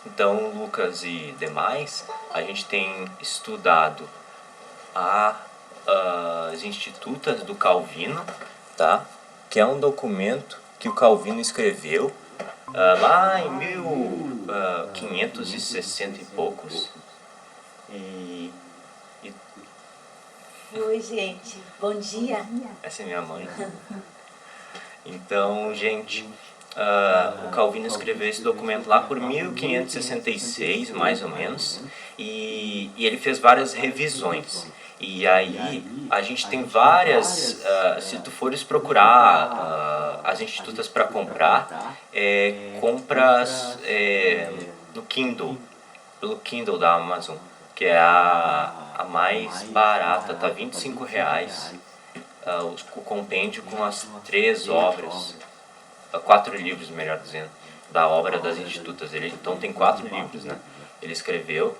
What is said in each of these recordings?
Então, Lucas e demais, a gente tem estudado as Institutas do Calvino, tá? Que é um documento que o Calvino escreveu lá em 1560 e poucos. Oi, gente. Bom dia. Essa é minha mãe. Então, gente, o Calvino escreveu esse documento lá por 1566, mais ou menos, e ele fez várias revisões. E aí a gente tem várias, se tu fores procurar as institutas para comprar, compras no Kindle, pelo Kindle da Amazon, que é a mais barata, tá R$ 25, o compêndio com as 3 obras, 4 livros, melhor dizendo, da obra das Institutas. Então tem 4 livros, né? Ele escreveu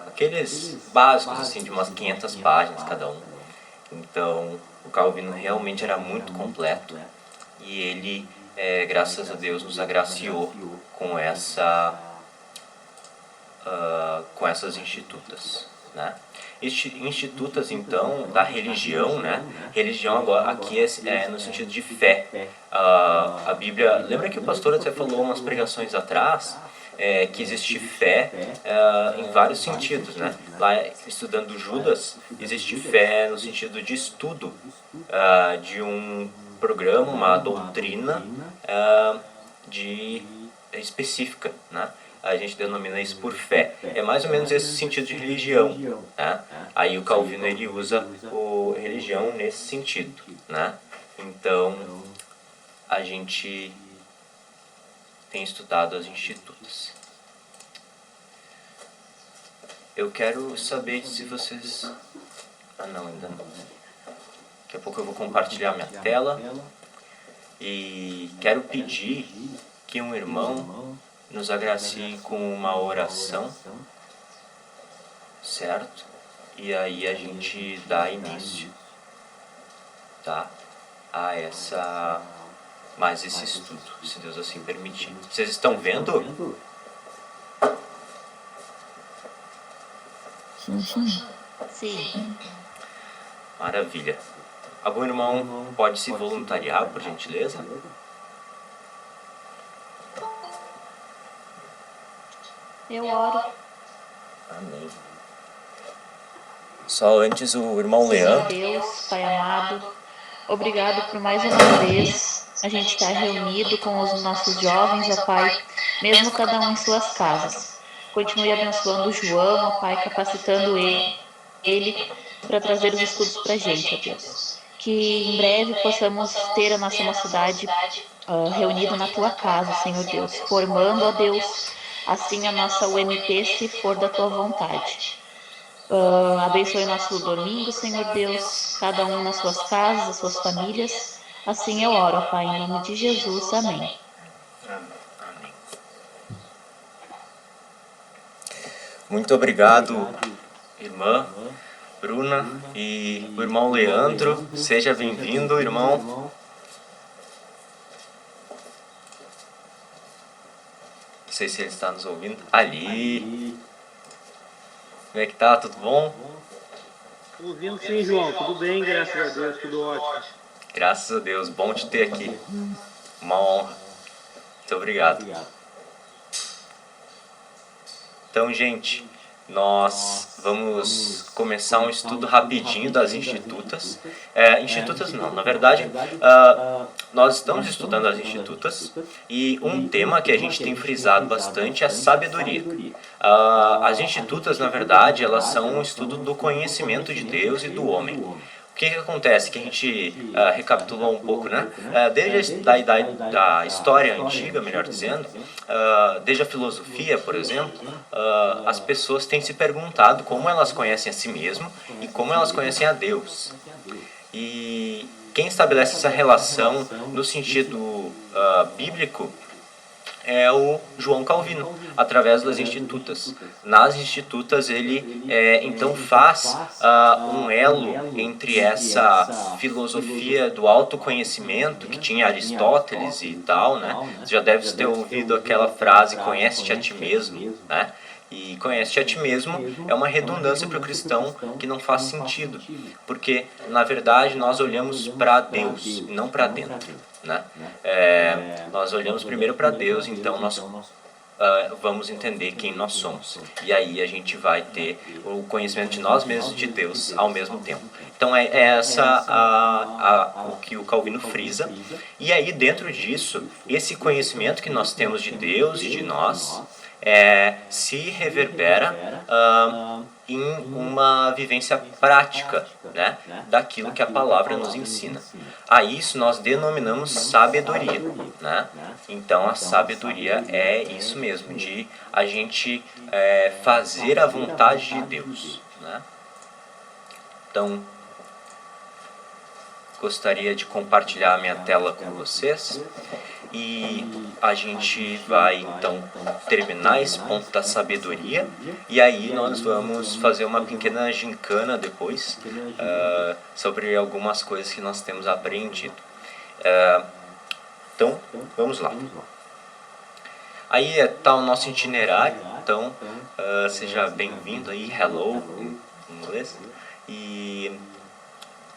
aqueles básicos, assim, de umas 500 páginas cada um. Então, o Calvino realmente era muito completo e ele, graças a Deus, nos agraciou com essas institutas, né? Institutas, então, da religião, né? Religião agora aqui é no sentido de fé. A Bíblia, lembra que o pastor até falou umas pregações atrás que existe fé em vários sentidos, né? Lá, estudando Judas, existe fé no sentido de estudo de um programa, uma doutrina específica, né? A gente denomina isso por fé. É mais ou menos esse sentido de religião, né? Aí o Calvino ele usa religião nesse sentido, né? Então a gente tem estudado as institutas. Eu quero saber se vocês... não, ainda não. Daqui a pouco eu vou compartilhar minha tela e quero pedir que um irmão nos agracie com uma oração, certo? E aí a gente dá início, tá? A mais esse estudo, se Deus assim permitir. Vocês estão vendo? Sim. Maravilha. Algum irmão pode se voluntariar, por gentileza? Eu oro. Amém. Só antes o irmão Senhor Leandro. Deus, Pai amado, obrigado por mais uma vez a gente estar reunido com os nossos jovens, ó Pai, mesmo cada um em suas casas. Continue abençoando o João, ó Pai, capacitando ele para trazer os estudos para a gente, ó Deus. Que em breve possamos ter a nossa mocidade reunida na Tua casa, Senhor Deus, formando, ó Deus, assim a nossa UMP, se for da Tua vontade. Abençoe nosso domingo, Senhor Deus, cada um nas suas casas, as suas famílias. Assim eu oro, Pai, em nome de Jesus. Amém. Amém. Muito obrigado, irmã Bruna e o irmão Leandro. Seja bem-vindo, irmão. Não sei se ele está nos ouvindo. Ali. Como é que tá? Tudo bom? Tudo ouvindo sim, João. Tudo bem, graças a Deus. Tudo ótimo. Graças a Deus. Bom te ter aqui. Uma honra. Muito obrigado. Então, gente, nós vamos começar um estudo rapidinho das institutas. Institutas não, na verdade, nós estamos estudando as institutas e um tema que a gente tem frisado bastante é a sabedoria. As institutas, na verdade, elas são um estudo do conhecimento de Deus e do homem. O que acontece? Que a gente recapitulou um pouco, né? Desde a idade da história antiga, melhor dizendo, desde a filosofia, por exemplo, as pessoas têm se perguntado como elas conhecem a si mesmas e como elas conhecem a Deus. E quem estabelece essa relação no sentido bíblico é o João Calvino, através das Institutas. Nas Institutas ele então faz um elo entre essa filosofia do autoconhecimento que tinha Aristóteles e tal, né? Você já deve ter ouvido aquela frase, conhece-te a ti mesmo, né? E conhece-te a ti mesmo é uma redundância para o cristão que não faz sentido, porque na verdade nós olhamos para Deus, não para dentro, né? Nós olhamos primeiro para Deus, então nós vamos entender quem nós somos, e aí a gente vai ter o conhecimento de nós mesmos e de Deus ao mesmo tempo. Então é essa o que o Calvino frisa, e aí dentro disso, esse conhecimento que nós temos de Deus e de nós se reverbera em uma vivência prática, né, daquilo que a palavra nos ensina. A isso nós denominamos sabedoria, né? Então a sabedoria é isso mesmo, de a gente fazer a vontade de Deus, né? Então, gostaria de compartilhar a minha tela com vocês e a gente vai então terminar esse ponto da sabedoria, e aí nós vamos fazer uma pequena gincana depois sobre algumas coisas que nós temos aprendido. Então, vamos lá. Aí está o nosso itinerário, então seja bem-vindo aí, hello, em inglês, e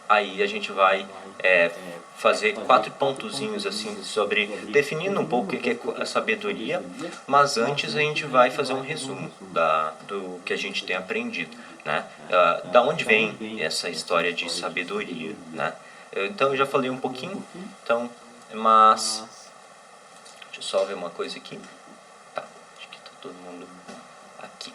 aí a gente vai fazer 4 pontozinhos assim sobre, definindo um pouco o que é a sabedoria, mas antes a gente vai fazer um resumo do que a gente tem aprendido, né? Da onde vem essa história de sabedoria, né? Então eu já falei um pouquinho, então, mas deixa eu só ver uma coisa aqui. Tá, acho que tá todo mundo aqui.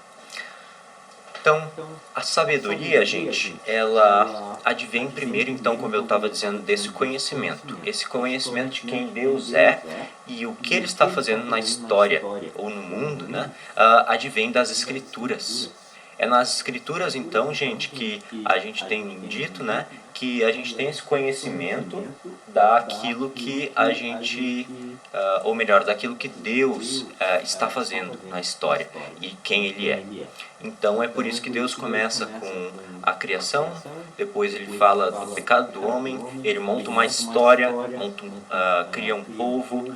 Então, a sabedoria, gente, ela advém primeiro, então, como eu estava dizendo, desse conhecimento. Esse conhecimento de quem Deus é e o que Ele está fazendo na história ou no mundo, né? Advém das Escrituras. É nas Escrituras, então, gente, que a gente tem dito, né, que a gente tem esse conhecimento daquilo que a gente, ou melhor, daquilo que Deus está fazendo na história e quem Ele é. Então é por isso que Deus começa com a criação, depois Ele fala do pecado do homem, Ele monta uma história, cria um povo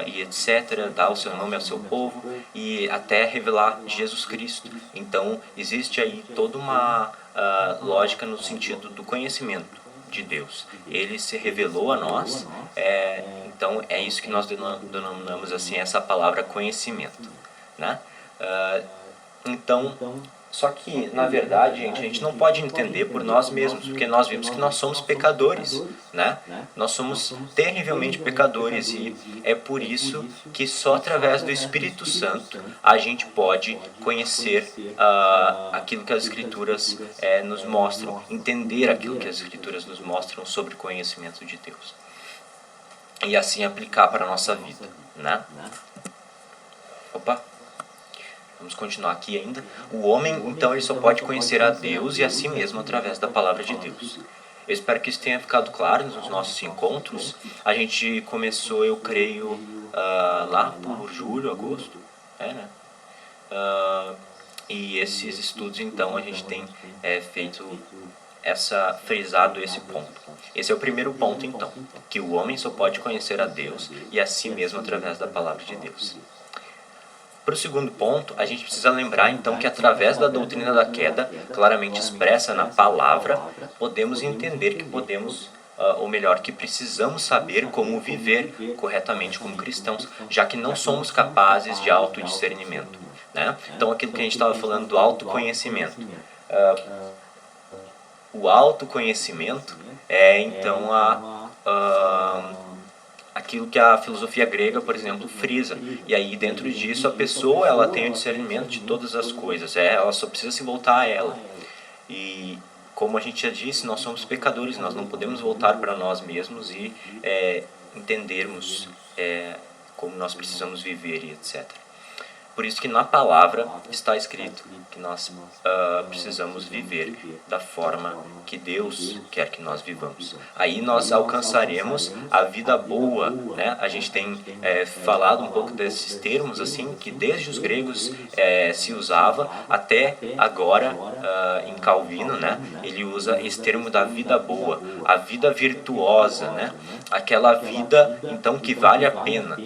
e etc., dá o seu nome ao seu povo e até revelar Jesus Cristo. Então existe aí toda uma lógica no sentido do conhecimento de Deus. Ele se revelou a nós, então é isso que nós denominamos assim essa palavra conhecimento, né? Então, só que na verdade, gente, a gente não pode entender por nós mesmos, porque nós vimos que nós somos pecadores, né? Nós somos terrivelmente pecadores e é por isso que só através do Espírito Santo a gente pode conhecer aquilo que as Escrituras nos mostram, entender aquilo que as Escrituras nos mostram sobre o conhecimento de Deus e assim aplicar para a nossa vida, né? Opa! Vamos continuar aqui ainda. O homem, então, ele só pode conhecer a Deus e a si mesmo através da palavra de Deus. Eu espero que isso tenha ficado claro nos nossos encontros. A gente começou, eu creio, lá por julho, agosto, né? E esses estudos, então, a gente tem feito frisado esse ponto. Esse é o primeiro ponto, então, que o homem só pode conhecer a Deus e a si mesmo através da palavra de Deus. Para o segundo ponto, a gente precisa lembrar então que através da doutrina da queda, claramente expressa na palavra, podemos entender que podemos, ou melhor, que precisamos saber como viver corretamente como cristãos, já que não somos capazes de autodiscernimento, né? Então aquilo que a gente estava falando do autoconhecimento. O autoconhecimento é então aquilo que a filosofia grega, por exemplo, frisa. E aí dentro disso a pessoa ela tem o discernimento de todas as coisas, ela só precisa se voltar a ela. E como a gente já disse, nós somos pecadores, nós não podemos voltar para nós mesmos e entendermos como nós precisamos viver e etc. Por isso que na palavra está escrito que nós precisamos viver da forma que Deus quer que nós vivamos. Aí nós alcançaremos a vida boa, né? A gente tem falado um pouco desses termos assim, que desde os gregos se usava até agora em Calvino, né? Ele usa esse termo da vida boa, a vida virtuosa, né? Aquela vida então que vale a pena.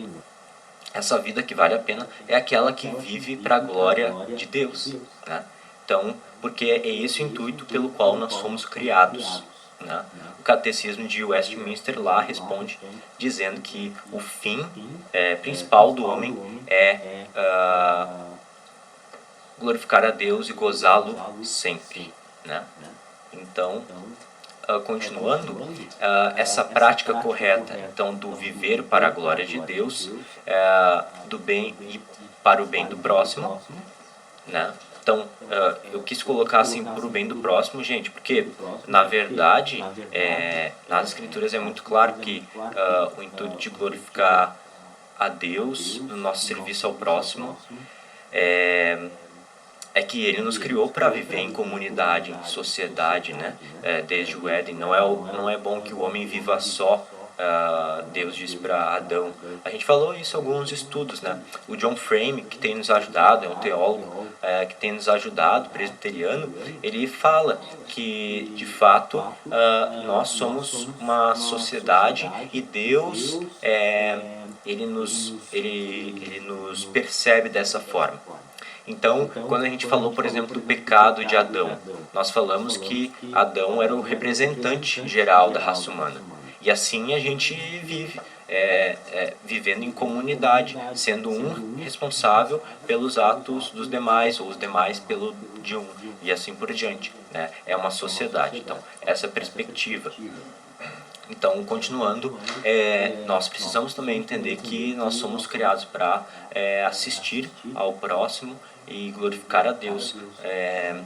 Essa vida que vale a pena é aquela que vive para a glória de Deus, né? Então, porque é esse o intuito pelo qual nós fomos criados, né? O Catecismo de Westminster lá responde dizendo que o fim principal do homem é glorificar a Deus e gozá-lo sempre, né? Então, continuando, essa prática correta, então, do viver para a glória de Deus, do bem e para o bem do próximo, né? Então, eu quis colocar assim, para o bem do próximo, gente, porque, na verdade, nas Escrituras é muito claro que o intuito de glorificar a Deus no nosso serviço ao próximo é que ele nos criou para viver em comunidade, em sociedade, né? Desde o Éden. Não é bom que o homem viva só. Deus disse para Adão. A gente falou isso em alguns estudos, né? O John Frame, que tem nos ajudado, é um teólogo que tem nos ajudado, presbiteriano, ele fala que, de fato, nós somos uma sociedade e Deus, ele nos percebe dessa forma. Então, quando a gente falou, por exemplo, do pecado de Adão, nós falamos que Adão era o representante geral da raça humana. E assim a gente vive, vivendo em comunidade, sendo um responsável pelos atos dos demais, ou os demais pelo de um, e assim por diante, né? É uma sociedade. Então, essa perspectiva. Então, continuando, nós precisamos também entender que nós somos criados para assistir ao próximo e glorificar a Deus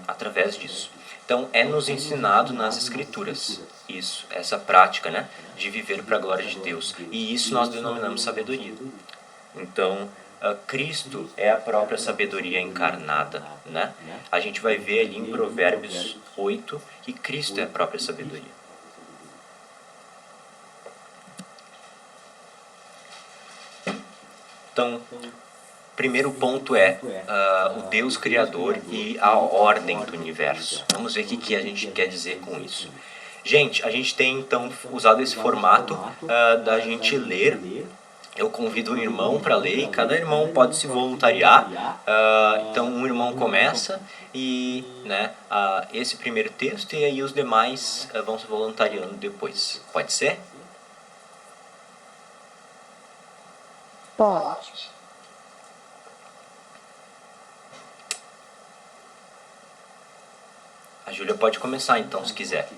através disso. Então, é nos ensinado nas Escrituras isso, essa prática, né, de viver para a glória de Deus. E isso nós denominamos sabedoria. Então, Cristo é a própria sabedoria encarnada, né? A gente vai ver ali em Provérbios 8 que Cristo é a própria sabedoria. Então, primeiro ponto é o Deus Criador e a ordem do universo. Vamos ver o que a gente quer dizer com isso. Gente, a gente tem então usado esse formato da gente ler. Eu convido um irmão para ler e cada irmão pode se voluntariar. Então, um irmão começa e esse primeiro texto e aí os demais vão se voluntariando depois. Pode ser? Pode. A Júlia pode começar então, se quiser.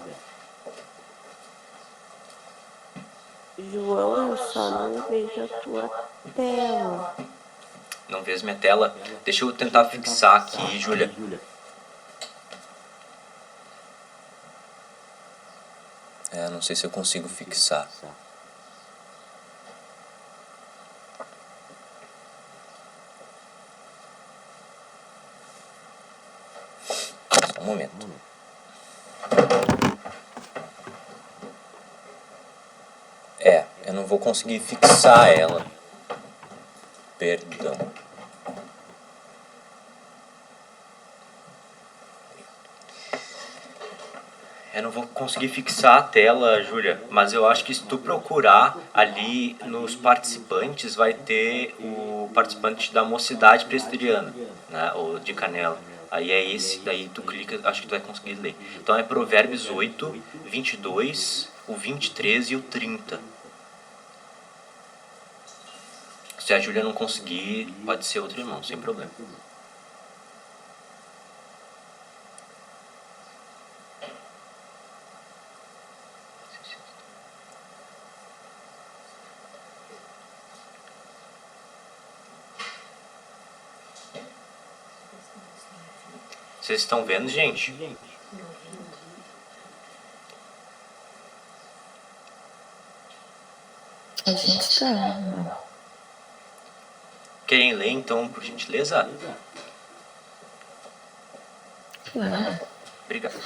João, eu só não vejo a tua tela. Não vejo minha tela? Deixa eu tentar fixar aqui, Júlia. Não sei se eu consigo fixar. Só um momento. Eu não vou conseguir fixar ela. Perdão. Eu não vou conseguir fixar a tela, Júlia, mas eu acho que se tu procurar ali nos participantes, vai ter o participante da Mocidade Presbiteriana, né, ou de Canela. Aí é esse, daí tu clica, acho que tu vai conseguir ler. Então é Provérbios 8, 22, o 23 e o 30. Se a Júlia não conseguir, pode ser outro irmão, sem problema. Vocês estão vendo, gente? A gente tá. Querem ler então, por gentileza? Claro. Obrigado.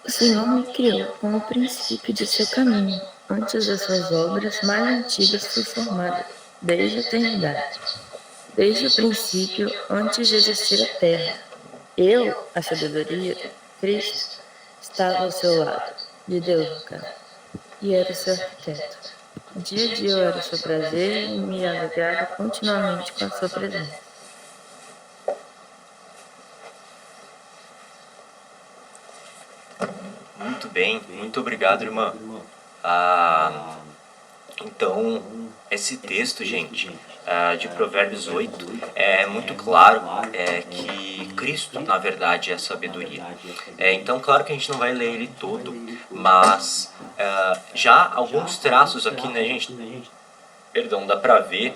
O Senhor me criou com o princípio de seu caminho. Antes das suas obras mais antigas fui formada, desde a eternidade. Desde o princípio, antes de existir a terra. Eu, a sabedoria, Cristo, estava ao seu lado, de Deus, no caso, e era o seu arquiteto. Dia a dia eu era o seu prazer e me alegrava continuamente com a sua presença. Muito bem, muito obrigado, irmã. Então, esse texto, gente, de Provérbios 8, é muito claro que Cristo, na verdade, é a sabedoria. Então, claro que a gente não vai ler ele todo, mas já alguns traços aqui, né, gente? Perdão, dá para ver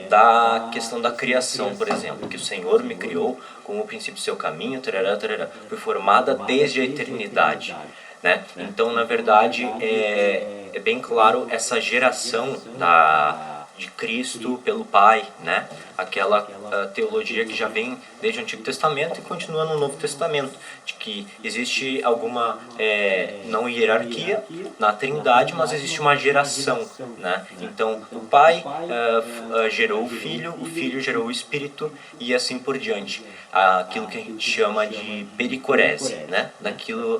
da questão da criação, por exemplo, que o Senhor me criou com o princípio do seu caminho, tarará, tarará, foi formada desde a eternidade, né? Então, na verdade, é bem claro essa geração de Cristo pelo Pai, né? Aquela teologia que já vem desde o Antigo Testamento e continua no Novo Testamento, de que existe alguma não hierarquia na Trindade, mas existe uma geração, né? Então o Pai gerou o Filho gerou o Espírito e assim por diante. Aquilo que a gente chama de pericorese, né?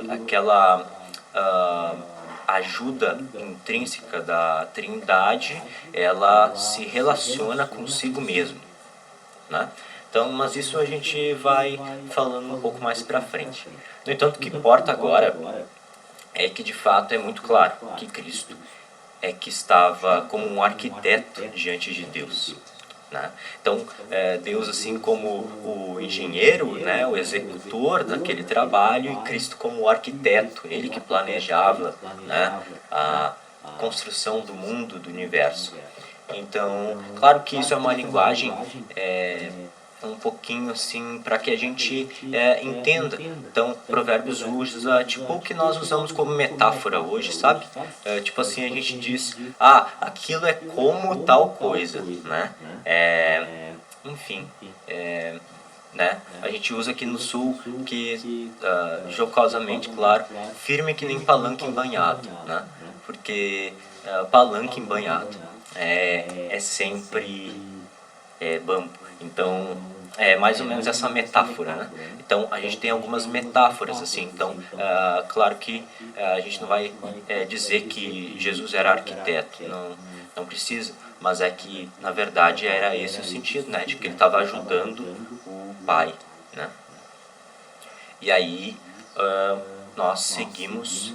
Aquela ajuda intrínseca da Trindade, ela se relaciona consigo mesmo, né? Então, mas isso a gente vai falando um pouco mais para frente. No entanto, o que importa agora é que de fato é muito claro que Cristo é que estava como um arquiteto diante de Deus, né? Então, Deus assim como o engenheiro, né, o executor daquele trabalho, e Cristo como o arquiteto, ele que planejava, né, a construção do mundo, do universo. Então, claro que isso é uma linguagem um pouquinho assim para que a gente entenda. Então, Provérbios usa tipo o que nós usamos como metáfora hoje, sabe? Tipo assim, a gente diz, aquilo é como tal coisa, né? Enfim, né? A gente usa aqui no sul que, jocosamente, claro, firme que nem palanque embanhado, né? Porque palanque embanhado é sempre bambo. Então, é mais ou menos essa metáfora, né? Então, a gente tem algumas metáforas, assim. Então, claro que a gente não vai dizer que Jesus era arquiteto, não precisa. Mas é que, na verdade, era esse o sentido, né? De que ele estava ajudando o Pai, né? E aí, nós seguimos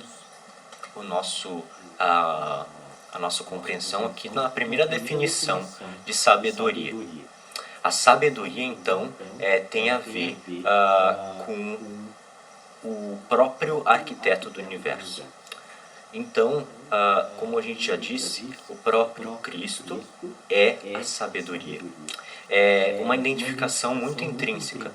o nosso... a nossa compreensão aqui na primeira definição de sabedoria. A sabedoria, então, tem a ver com o próprio arquiteto do universo. Então, como a gente já disse, o próprio Cristo é a sabedoria. É uma identificação muito intrínseca.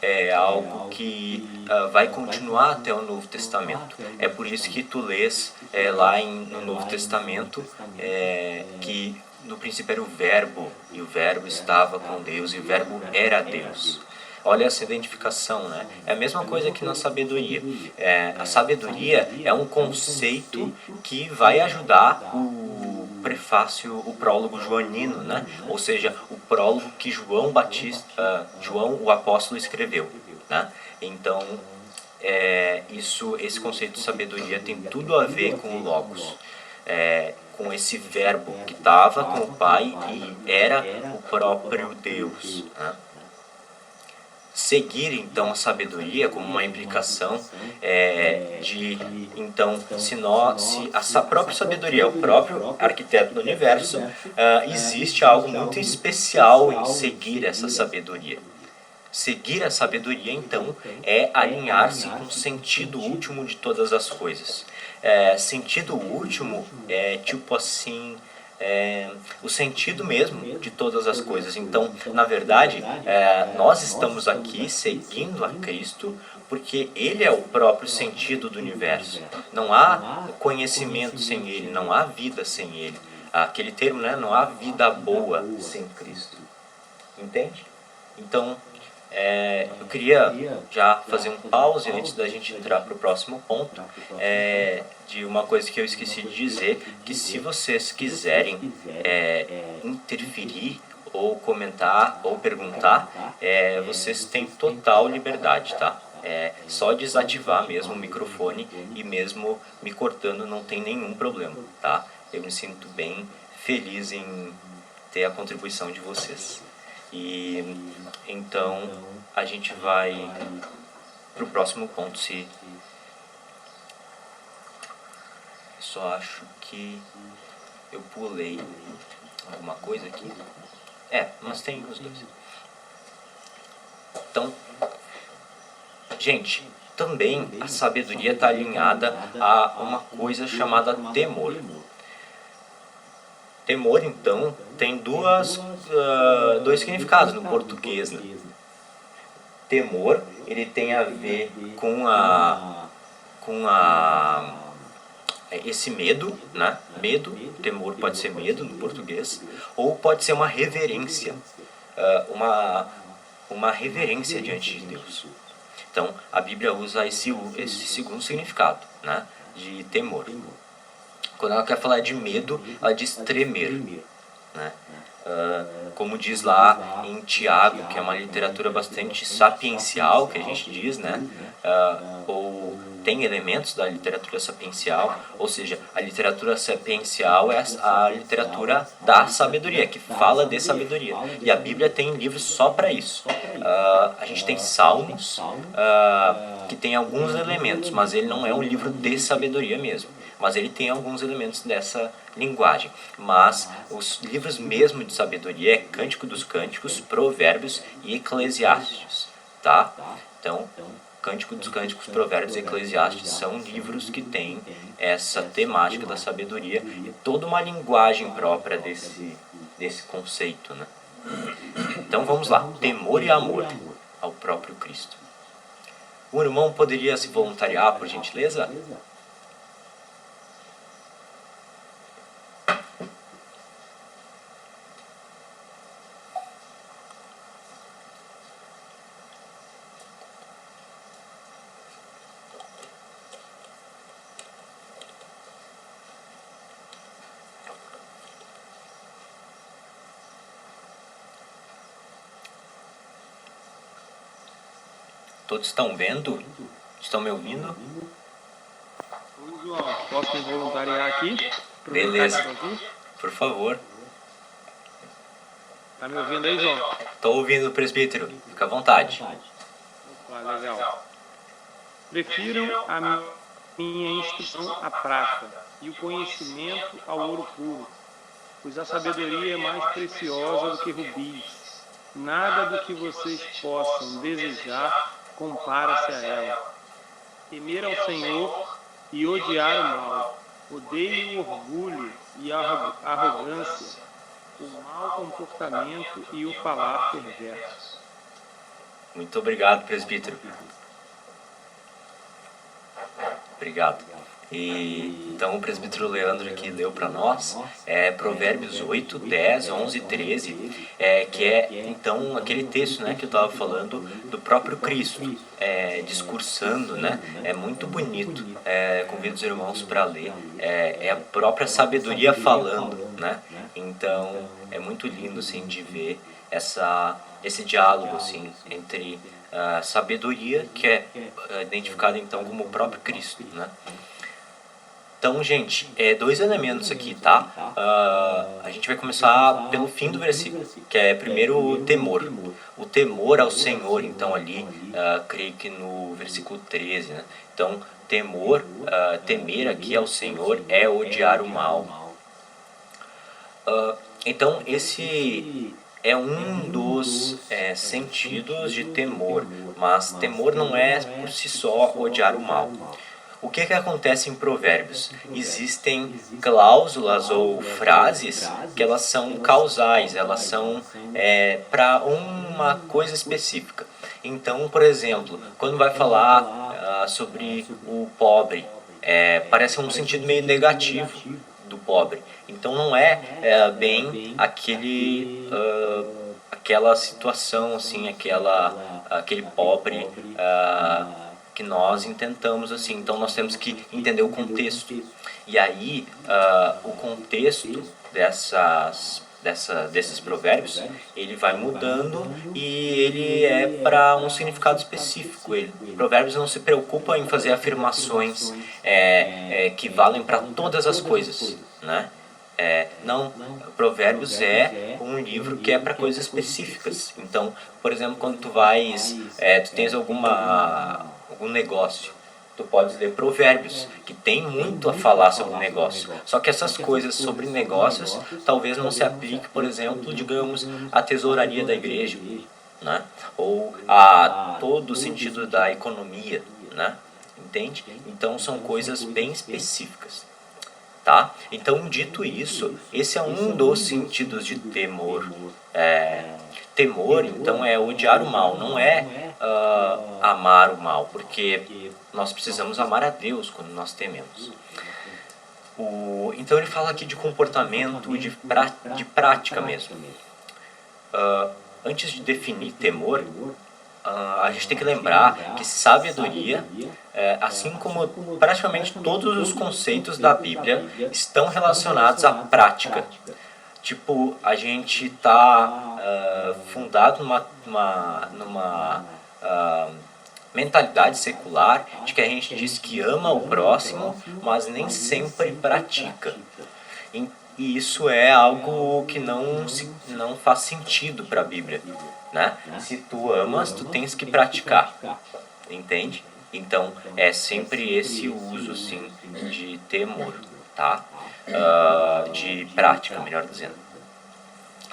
É algo que vai continuar até o Novo Testamento. É por isso que tu lês lá no Novo Testamento que no princípio era o Verbo, e o Verbo estava com Deus, e o Verbo era Deus. Olha essa identificação, né? É a mesma coisa que na sabedoria. A sabedoria é um conceito que vai ajudar o prefácio, o prólogo joanino, né? Ou seja, o prólogo que João o apóstolo escreveu, né? Então, esse conceito de sabedoria tem tudo a ver com o Logos, com esse verbo que estava com o Pai e era o próprio Deus, né? Seguir, então, a sabedoria como uma implicação então, se a própria sabedoria é o próprio arquiteto do universo, existe algo muito especial em seguir essa sabedoria. Seguir a sabedoria, então, é alinhar-se com o sentido último de todas as coisas. Sentido último é tipo assim... o sentido mesmo de todas as coisas. Então, na verdade, nós estamos aqui seguindo a Cristo porque Ele é o próprio sentido do universo. Não há conhecimento sem Ele, não há vida sem Ele. aquele termo, né? Não há vida boa sem Cristo. Entende? Então, eu queria já fazer um pause antes da gente entrar para o próximo ponto, de uma coisa que eu esqueci de dizer, que se vocês quiserem interferir ou comentar ou perguntar, vocês têm total liberdade, tá? É só desativar mesmo o microfone e mesmo me cortando não tem nenhum problema, tá? Eu me sinto bem feliz em ter a contribuição de vocês. E então a gente vai pro próximo ponto. Se só acho que eu pulei alguma coisa aqui. Mas tem os dois. Então, gente, também a sabedoria está alinhada a uma coisa chamada temor. Temor, então, tem dois significados no português, né? Temor, ele tem a ver com esse medo, né? Medo, temor pode ser medo no português, ou pode ser uma reverência, uma reverência diante de Deus. Então, a Bíblia usa esse segundo significado, né? De temor. Quando ela quer falar de medo, ela diz tremer, né? Como diz lá em Tiago, que é uma literatura bastante sapiencial, que a gente diz, né? Ou tem elementos da literatura sapiencial, ou seja, a literatura sapiencial é a literatura da sabedoria, que fala de sabedoria. E a Bíblia tem livros só para isso. A gente tem Salmos, que tem alguns elementos, mas ele não é um livro de sabedoria mesmo. Mas ele tem alguns elementos dessa linguagem. Mas os livros mesmo de sabedoria é Cântico dos Cânticos, Provérbios e Eclesiastes, tá? Então, Cântico dos Cânticos, Provérbios e Eclesiastes são livros que têm essa temática da sabedoria e toda uma linguagem própria desse conceito, né? Então vamos lá, temor e amor ao próprio Cristo. O irmão poderia se voluntariar, por gentileza? Todos estão vendo? Estão me ouvindo? Ô, João, posso me voluntariar aqui? Beleza. Por favor. Tá me ouvindo aí, João? Estou ouvindo, presbítero. Fica à vontade. Opa, legal. Prefiram a minha instrução à prata e o conhecimento ao ouro puro, pois a sabedoria é mais preciosa do que rubis. Nada do que vocês possam desejar compara-se a ela. Temer ao Senhor e odiar o mal. Odeie o orgulho e a arrogância, o mau comportamento e o falar perverso. Muito obrigado, presbítero. Obrigado. Então o presbítero Leandro aqui leu para nós Provérbios 8, 10, 11 e 13, que é então aquele texto, né, que eu estava falando do próprio Cristo, discursando, né? É muito bonito, convido os irmãos para ler, é a própria sabedoria falando, né? Então é muito lindo assim, de ver esse diálogo assim, entre a sabedoria, que é identificada então como o próprio Cristo, né? Então, gente, dois elementos aqui, tá? A gente vai começar pelo fim do versículo, que é primeiro o temor. O temor ao Senhor, então ali, creio que no versículo 13, né? Então, temer aqui ao Senhor é odiar o mal. Então, esse é um dos sentidos de temor, mas temor não é por si só odiar o mal. O que acontece em Provérbios? Existem cláusulas ou frases que elas são causais, elas são para uma coisa específica. Então, por exemplo, quando vai falar sobre o pobre, parece um sentido meio negativo do pobre. Então não é, bem aquela situação assim, aquele pobre que nós intentamos assim. Então nós temos que entender o contexto. E aí o contexto desses provérbios, ele vai mudando e ele é para um significado específico. Provérbios não se preocupa em fazer afirmações que valem para todas as coisas, né? Não, Provérbios é um livro que é para coisas específicas. Então, por exemplo, quando tu tens algum negócio, tu pode ler Provérbios, que tem muito a falar sobre negócio. Só que essas coisas sobre negócios talvez não se aplique, por exemplo, digamos, à tesouraria da igreja, né? Ou a todo o sentido da economia, né? Entende? Então são coisas bem específicas. Tá? Então, dito isso, esse é um dos sentidos de temor. Temor, então, é odiar o mal, não é amar o mal, porque nós precisamos amar a Deus quando nós tememos. Então ele fala aqui de comportamento, de prática mesmo. Antes de definir temor, a gente tem que lembrar que sabedoria, assim como praticamente todos os conceitos da Bíblia, estão relacionados à prática. Tipo, a gente está fundado numa mentalidade secular de que a gente diz que ama o próximo, mas nem sempre pratica. E isso é algo que não faz sentido para a Bíblia, né? Se tu amas, tu tens que praticar, entende? Então, é sempre esse uso, sim, de temor, tá? De prática, melhor dizendo.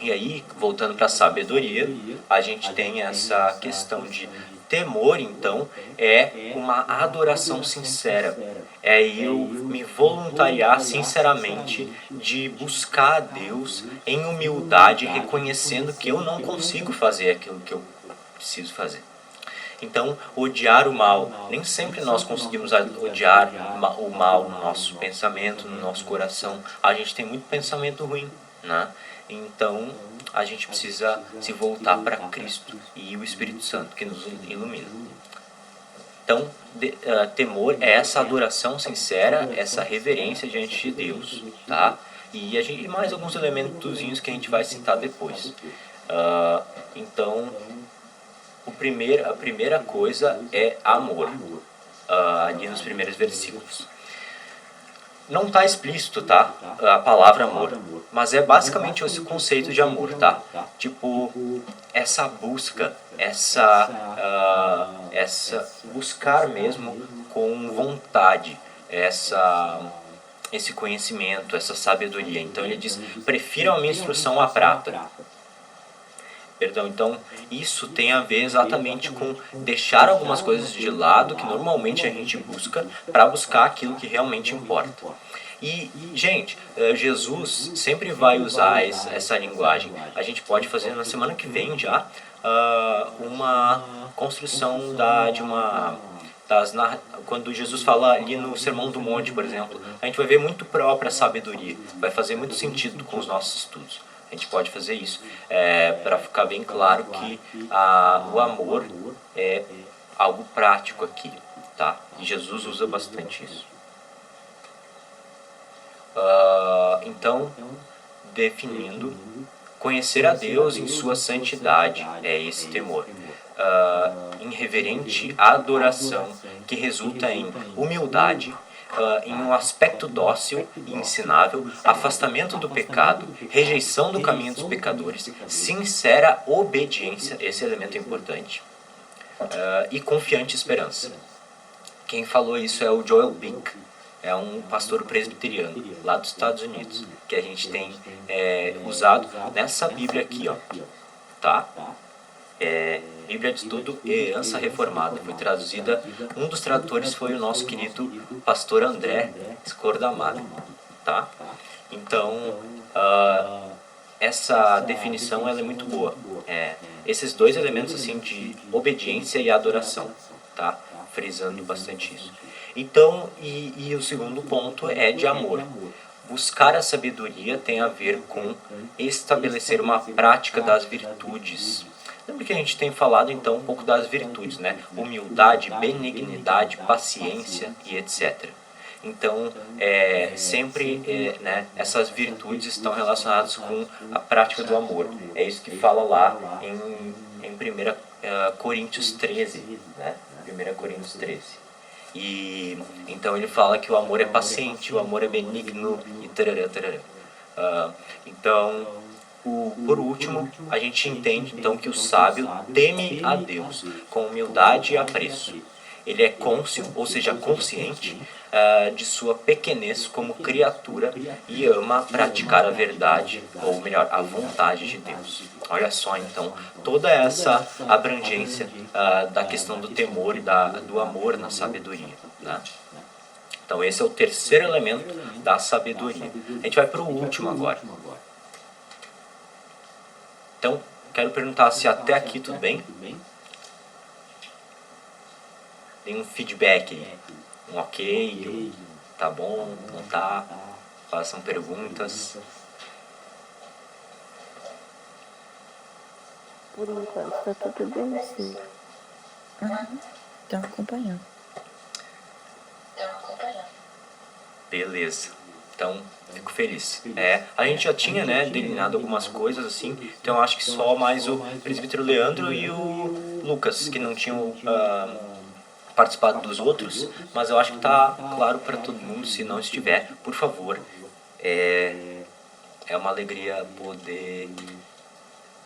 E aí, voltando para a sabedoria, a gente tem essa questão de temor, então, é uma adoração sincera. É eu me voluntariar sinceramente de buscar a Deus em humildade, reconhecendo que eu não consigo fazer aquilo que eu preciso fazer. Então, odiar o mal. Nem sempre nós conseguimos odiar o mal no nosso pensamento, no nosso coração. A gente tem muito pensamento ruim, né? Então, a gente precisa se voltar para Cristo e o Espírito Santo que nos ilumina. Então, temor é essa adoração sincera, essa reverência diante de Deus, tá? E mais alguns elementozinhos que a gente vai citar depois. Então, a primeira coisa é amor, ali nos primeiros versículos. Não está explícito, tá? A palavra amor, mas é basicamente esse conceito de amor, tá? Tipo, essa busca, essa buscar mesmo com vontade, esse conhecimento, essa sabedoria. Então ele diz, prefiram a minha instrução à prata. Então isso tem a ver exatamente com deixar algumas coisas de lado que normalmente a gente busca para buscar aquilo que realmente importa. E, gente, Jesus sempre vai usar essa linguagem. A gente pode fazer na semana que vem já uma construção quando Jesus fala ali no Sermão do Monte, por exemplo, a gente vai ver muito própria sabedoria, vai fazer muito sentido com os nossos estudos. A gente pode fazer isso para ficar bem claro que o amor é algo prático aqui, tá? E Jesus usa bastante isso. Então, definindo, conhecer a Deus em sua santidade é esse temor. Em reverente adoração que resulta em humildade, em um aspecto dócil e ensinável, afastamento do pecado, rejeição do caminho dos pecadores, sincera obediência, esse elemento é importante, e confiante esperança. Quem falou isso é o Joel Bick, é um pastor presbiteriano lá dos Estados Unidos, que a gente tem usado nessa Bíblia aqui, ó, tá? Bíblia de Estudo e Herança Reformada, foi traduzida, um dos tradutores foi o nosso querido pastor André Scordamaro, tá? Então, essa definição ela é muito boa, esses dois elementos assim de obediência e adoração, tá? Frisando bastante isso. Então, e o segundo ponto é de amor. buscar a sabedoria tem a ver com estabelecer uma prática das virtudes. Lembra que a gente tem falado então um pouco das virtudes, né? Humildade, benignidade, paciência e etc. Então, sempre essas virtudes estão relacionadas com a prática do amor. É isso que fala lá em 1 Coríntios 13, né? 1 Coríntios 13. E então ele fala que o amor é paciente, o amor é benigno e tarará, tarará. Então, por último, a gente entende então que o sábio teme a Deus com humildade e apreço. Ele é cônscio, ou seja, consciente de sua pequenez como criatura e ama praticar a verdade, ou melhor, a vontade de Deus. Olha só, então, toda essa abrangência da questão do temor e do amor na sabedoria, né? Então, esse é o terceiro elemento da sabedoria. A gente vai para o último agora. Então, quero perguntar se até aqui tudo bem? Tem um feedback aí. Um ok, tá bom, não tá? Façam perguntas. Por enquanto tá tudo bem, sim. Estão acompanhando. Beleza. Então, fico feliz. A gente já tinha, delineado algumas coisas assim, então eu acho que só mais o presbítero Leandro e o Lucas, que não tinham participado dos outros, mas eu acho que está claro para todo mundo. Se não estiver, por favor, é uma alegria poder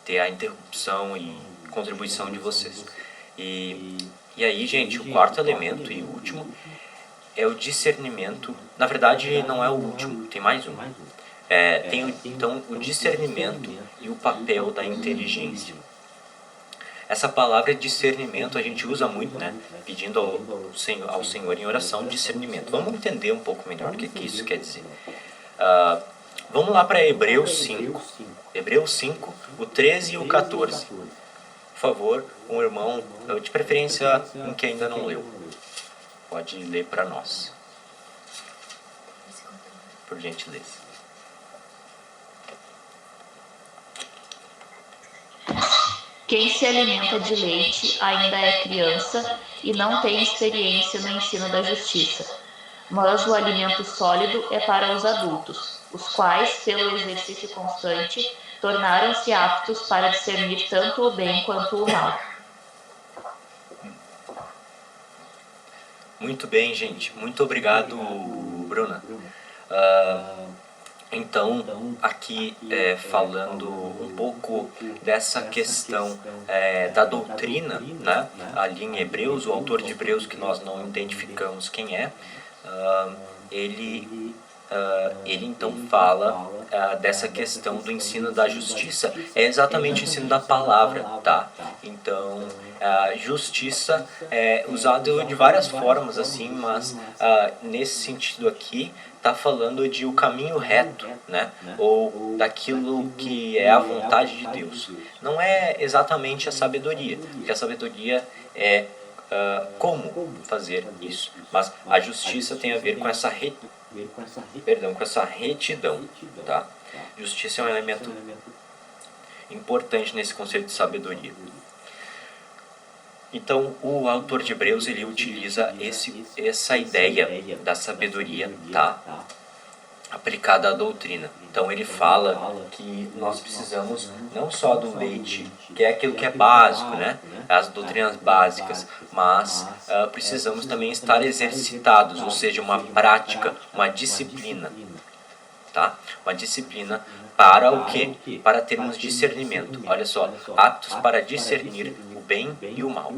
ter a interrupção e contribuição de vocês. E aí, gente, o quarto elemento e último é o discernimento. Na verdade, não é o último, tem mais um. Tem então o discernimento e o papel da inteligência. Essa palavra discernimento a gente usa muito, pedindo ao Senhor em oração discernimento. Vamos entender um pouco melhor o que isso quer dizer. Vamos lá para Hebreus 5. Hebreus 5, o 13 e o 14. Por favor, um irmão, de preferência um que ainda não leu, pode ler para nós. Por gentileza. Quem se alimenta de leite ainda é criança e não tem experiência no ensino da justiça. Mas o alimento sólido é para os adultos, os quais, pelo exercício constante, tornaram-se aptos para discernir tanto o bem quanto o mal. Muito bem, gente. Muito obrigado, Bruna. Então, aqui falando um pouco dessa questão da doutrina, ali em Hebreus, o autor de Hebreus, que nós não identificamos quem é, ele então fala dessa questão do ensino da justiça. É exatamente o ensino da palavra, tá? Então, a justiça é usado de várias formas, assim, mas nesse sentido aqui, está falando de o caminho reto, ou daquilo que é a vontade de Deus. Não é exatamente a sabedoria, porque a sabedoria é como fazer isso, mas a justiça tem a ver com essa retidão, tá? Justiça é um elemento importante nesse conceito de sabedoria. Então, o autor de Hebreus, ele utiliza essa ideia da sabedoria, tá? Aplicada à doutrina. Então, ele fala que nós precisamos não só do leite, que é aquilo que é básico, as doutrinas básicas, mas precisamos também estar exercitados, ou seja, uma prática, uma disciplina, tá? Uma disciplina para o quê? Para termos discernimento. Olha só, aptos para discernir o bem e o mal.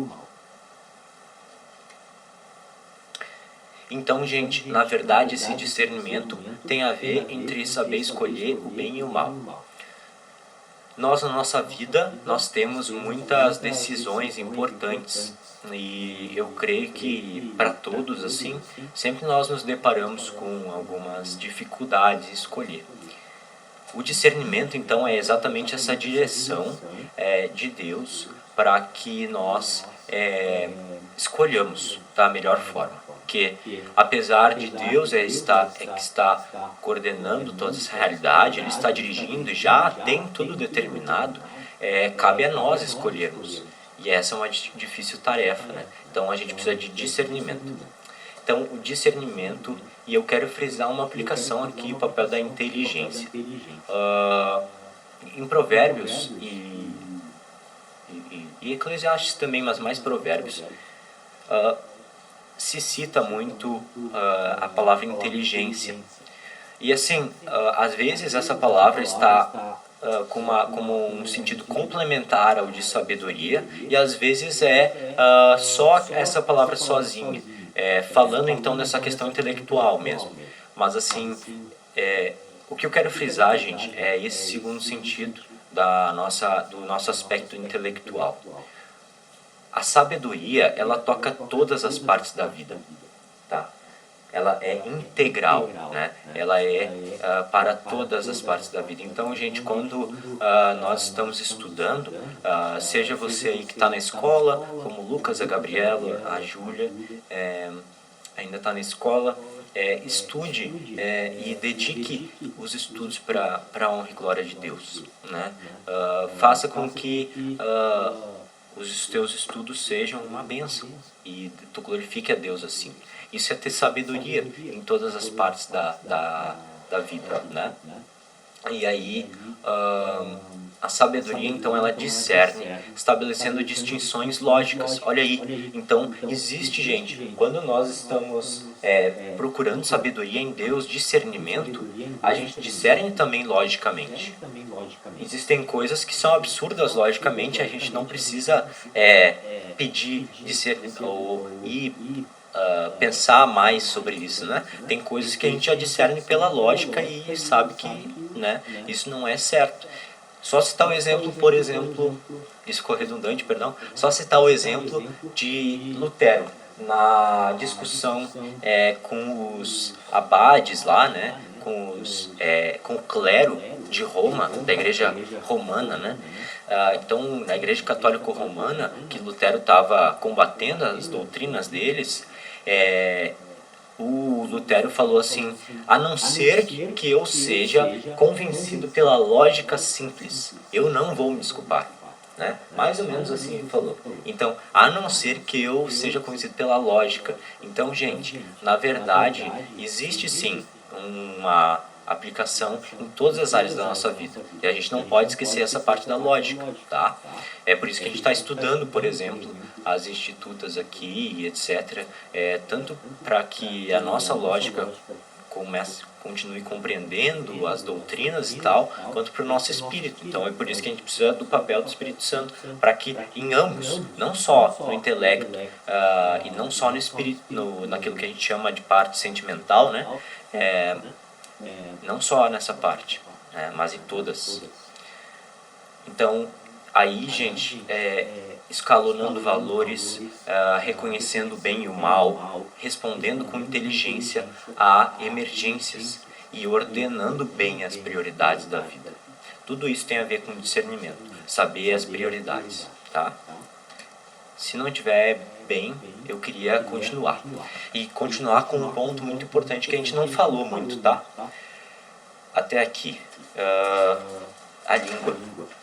Então, gente, na verdade, esse discernimento tem a ver entre saber escolher o bem e o mal. Nós, na nossa vida, nós temos muitas decisões importantes. E eu creio que para todos, assim, sempre nós nos deparamos com algumas dificuldades em escolher. O discernimento, então, é exatamente essa direção de Deus para que nós escolhamos da melhor forma. porque apesar de Deus que está coordenando toda essa realidade, Ele está dirigindo e já tem tudo determinado, cabe a nós escolhermos. E essa é uma difícil tarefa, né? Então a gente precisa de discernimento. Então o discernimento, e eu quero frisar uma aplicação aqui, o papel da inteligência. Em Provérbios e Eclesiastes também, mas mais Provérbios, se cita muito a palavra inteligência. E assim, às vezes essa palavra está como um sentido complementar ao de sabedoria, e às vezes só essa palavra sozinha, falando então dessa questão intelectual mesmo. Mas assim, o que eu quero frisar, gente, é esse segundo sentido do nosso aspecto intelectual. A sabedoria, ela toca todas as partes da vida, tá? Ela é integral, né? Ela para todas as partes da vida. Então, gente, quando nós estamos estudando, seja você aí que está na escola, como o Lucas, a Gabriela, a Júlia, ainda está na escola, estude e dedique os estudos para a honra e glória de Deus, né? Faça com que os teus estudos sejam uma bênção e tu glorifique a Deus assim. Isso é ter sabedoria em todas as partes da vida, né? E aí a sabedoria, então, ela discerne, estabelecendo distinções lógicas. Olha aí, então, existe, gente, quando nós estamos procurando sabedoria em Deus, discernimento, a gente discerne também logicamente. Existem coisas que são absurdas logicamente, a gente não precisa pedir ou pensar mais sobre isso, né? Tem coisas que a gente já discerne pela lógica e sabe que, né, isso não é certo. Só citar o exemplo, por exemplo, isso ficou redundante, perdão, só citar o exemplo de Lutero na discussão com os abades lá, né, com o clero de Roma, da igreja romana, né? Então, na igreja católica romana, que Lutero estava combatendo as doutrinas deles, o Lutero falou assim: a não ser que eu seja convencido pela lógica simples, eu não vou me desculpar, né? Mais ou menos assim ele falou. Então, a não ser que eu seja convencido pela lógica. Então, gente, na verdade, existe sim uma aplicação em todas as áreas da nossa vida. E a gente não pode esquecer essa parte da lógica, tá? É por isso que a gente está estudando, por exemplo, as institutas aqui e etc. Tanto para que a nossa lógica continue compreendendo as doutrinas e tal, quanto para o nosso espírito. Então é por isso que a gente precisa do papel do Espírito Santo, para que em ambos, não só no intelecto e não só no espírito, naquilo que a gente chama de parte sentimental, né? Não só nessa parte, mas em todas. Então, aí, gente, escalonando valores, reconhecendo o bem e o mal, respondendo com inteligência a emergências e ordenando bem as prioridades da vida. Tudo isso tem a ver com discernimento, saber as prioridades, tá? Se não tiver bem, eu queria continuar. E continuar com um ponto muito importante que a gente não falou muito, tá? Até aqui. A língua.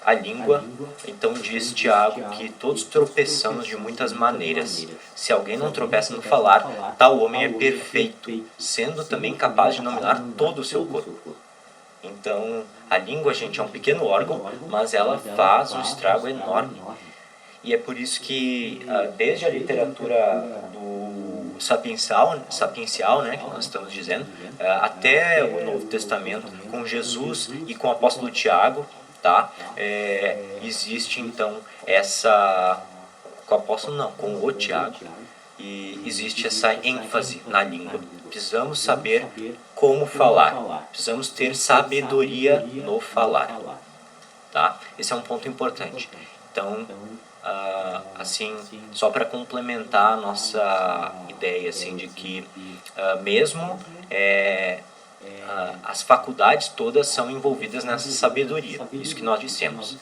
A língua, então diz Tiago que todos tropeçamos de muitas maneiras. Se alguém não tropeça no falar, tal homem é perfeito, sendo também capaz de dominar todo o seu corpo. Então, a língua, gente, é um pequeno órgão, mas ela faz um estrago enorme. E é por isso que, desde a literatura do sapiencial, né, que nós estamos dizendo, até o Novo Testamento, com Jesus e com o apóstolo Tiago, tá? Existe então com o apóstolo não, com o Tiago, e existe essa ênfase na língua. Precisamos saber como falar, precisamos ter sabedoria no falar, tá? Esse é um ponto importante. Então, assim, só para complementar a nossa ideia, assim, de que mesmo as faculdades todas são envolvidas nessa sabedoria, isso que nós dissemos.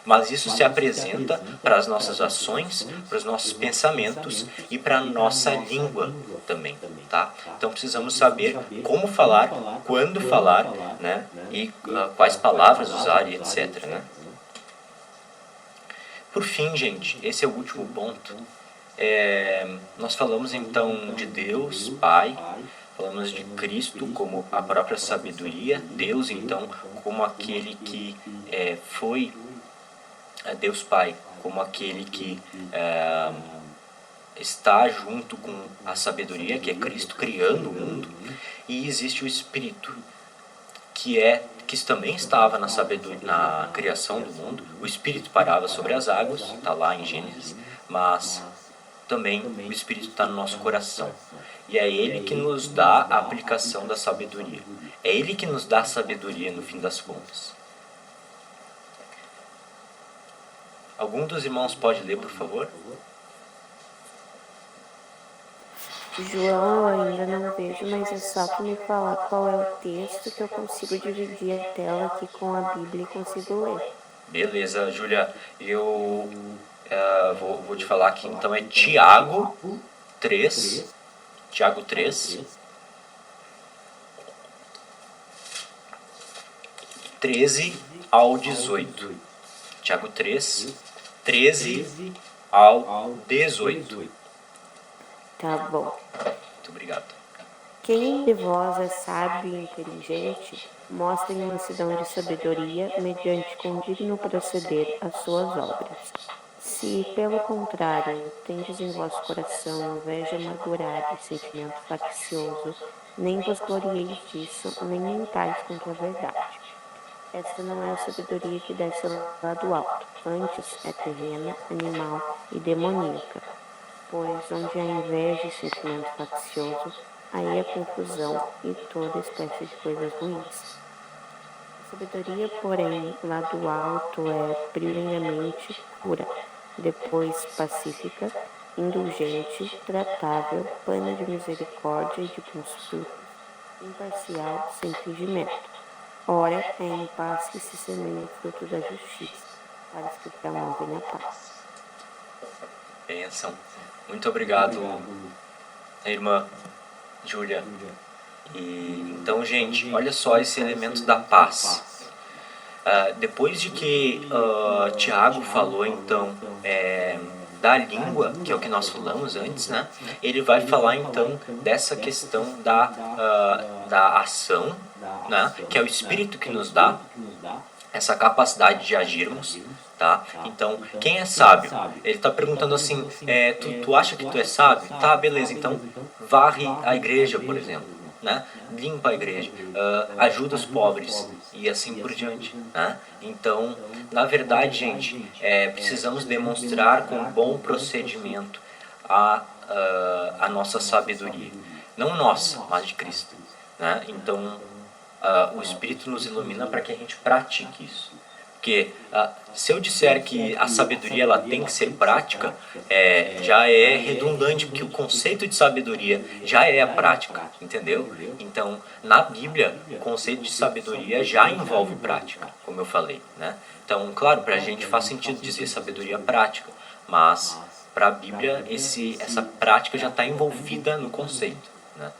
Mas isso se apresenta para as nossas ações, para os nossos pensamentos e para a nossa língua também, tá? Então precisamos saber como falar, quando falar, né? E quais palavras usar e etc, né? Por fim, gente, esse é o último ponto. Nós falamos então de Deus, Pai, falamos de Cristo como a própria sabedoria, Deus então como aquele que foi Deus Pai, como aquele que está junto com a sabedoria, que é Cristo criando o mundo, e existe o Espírito, que também estava na sabedoria, na criação do mundo. O Espírito parava sobre as águas, está lá em Gênesis, mas também o Espírito está no nosso coração. E é Ele que nos dá a aplicação da sabedoria. É Ele que nos dá a sabedoria no fim das contas. Algum dos irmãos pode ler, por favor? João, eu ainda não vejo, mas é só tu me falar qual é o texto que eu consigo dividir a tela aqui com a Bíblia e consigo ler. Beleza, Júlia. Eu vou te falar aqui, então é Tiago 3. Tiago 3. 13 ao 18. Tiago 3, 13 ao 18. Tá bom. Muito obrigado. Quem de vós é sábio e inteligente, mostre mansidão de sabedoria mediante com digno proceder as suas obras. Se, pelo contrário, tendes em vosso coração inveja amargurada e sentimento faccioso, nem vos glorieis disso, nem mentais contra a verdade. Esta não é a sabedoria que desce lá do alto, antes é terrena, animal e demoníaca. Pois onde há inveja e sentimento faccioso, aí há confusão e toda espécie de coisas ruins. A sabedoria, porém, lá do alto é primeiramente pura, depois pacífica, indulgente, tratável, plena de misericórdia e de bons frutos, imparcial, sem fingimento. Ora, é em paz que se semeia o fruto da justiça, para os que promovem a paz. Bênção. Muito obrigado, irmã Júlia. Então, gente, olha só esse elemento da paz. Depois de que Tiago falou, então, da língua, que é o que nós falamos antes, né? Ele vai falar, então, dessa questão da ação, né? Que é o Espírito que nos dá essa capacidade de agirmos, tá? Então, quem é sábio? Ele está perguntando assim, tu acha que tu é sábio? Tá, beleza, então varre a igreja, por exemplo, né? Limpa a igreja, ajuda os pobres e assim por diante, né? Então, na verdade, gente, precisamos demonstrar com bom procedimento a nossa sabedoria, não nossa, mas de Cristo, né? Então, o Espírito nos ilumina para que a gente pratique isso. Porque se eu disser que a sabedoria ela tem que ser prática, já é redundante, porque o conceito de sabedoria já é a prática, entendeu? Então, na Bíblia, o conceito de sabedoria já envolve prática, como eu falei, né? Então, claro, para a gente faz sentido dizer sabedoria prática, mas para a Bíblia essa prática já está envolvida no conceito, né?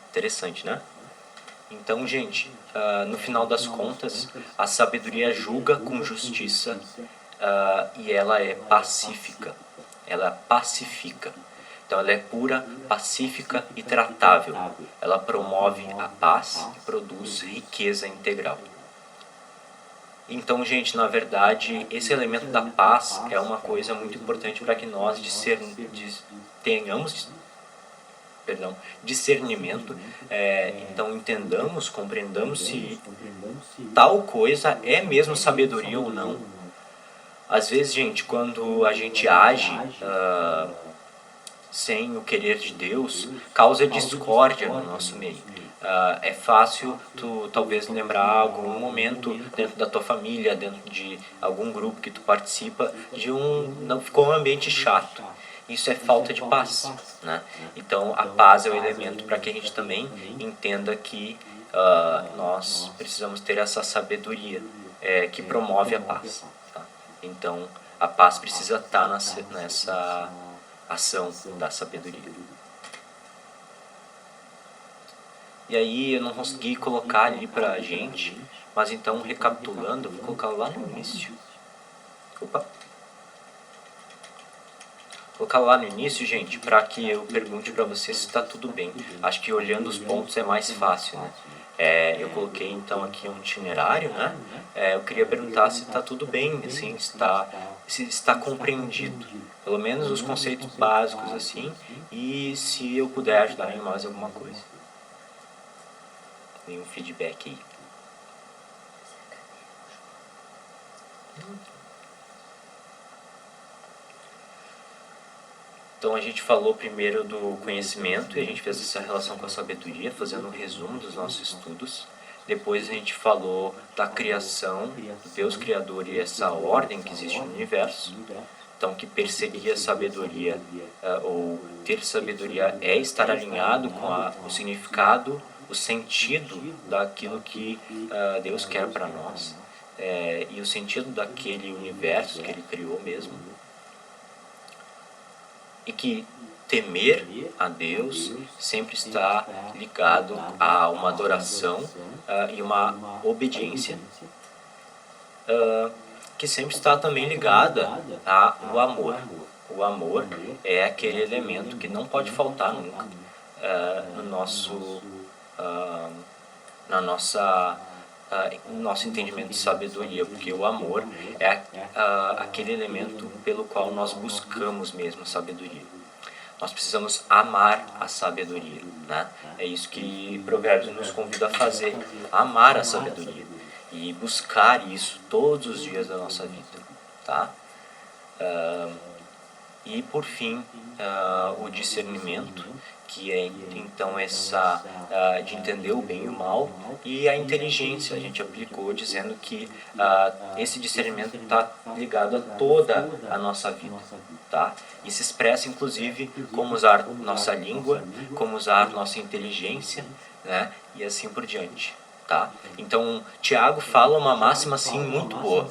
Interessante, né? Então, gente, no final das contas, a sabedoria julga com justiça e ela é pacífica. Ela pacifica. Então, ela é pura, pacífica e tratável. Ela promove a paz e produz riqueza integral. Então, gente, na verdade, esse elemento da paz é uma coisa muito importante para que nós tenhamos discernimento, então entendamos, compreendamos se tal coisa é mesmo sabedoria ou não. Às vezes, gente, quando a gente age sem o querer de Deus, causa discórdia no nosso meio. É fácil tu talvez lembrar algum momento dentro da tua família, dentro de algum grupo que tu participa, não ficou um ambiente chato. Isso é falta de paz, né? Então, a paz é o elemento para que a gente também entenda que nós precisamos ter essa sabedoria que promove a paz. Tá? Então, a paz precisa estar nessa ação da sabedoria. E aí eu não consegui colocar ali pra gente, mas então, recapitulando, eu vou colocar lá no início. Opa! Colocar lá no início, gente, para que eu pergunte para você se está tudo bem. Acho que olhando os pontos é mais fácil, né? Eu coloquei então aqui um itinerário, né? Eu queria perguntar se está tudo bem, assim, se está compreendido, pelo menos os conceitos básicos, assim, e se eu puder ajudar em mais alguma coisa. Dê um feedback aí. Então a gente falou primeiro do conhecimento e a gente fez essa relação com a sabedoria, fazendo um resumo dos nossos estudos. Depois a gente falou da criação, do Deus Criador e essa ordem que existe no universo. Então que perseguir a sabedoria ou ter sabedoria é estar alinhado com o significado, o sentido daquilo que Deus quer para nós e o sentido daquele universo que Ele criou mesmo. E que temer a Deus sempre está ligado a uma adoração e uma obediência, que sempre está também ligada ao amor. O amor é aquele elemento que não pode faltar nunca no nosso entendimento de sabedoria, porque o amor é aquele elemento pelo qual nós buscamos mesmo a sabedoria. Nós precisamos amar a sabedoria, né? É isso que Provérbios nos convida a fazer, amar a sabedoria e buscar isso todos os dias da nossa vida, tá? E por fim, o discernimento, que é então essa de entender o bem e o mal, e a inteligência, a gente aplicou dizendo que esse discernimento está ligado a toda a nossa vida, tá? E se expressa inclusive como usar nossa língua, como usar nossa inteligência, né? E assim por diante. Tá? Então, Tiago fala uma máxima assim muito boa,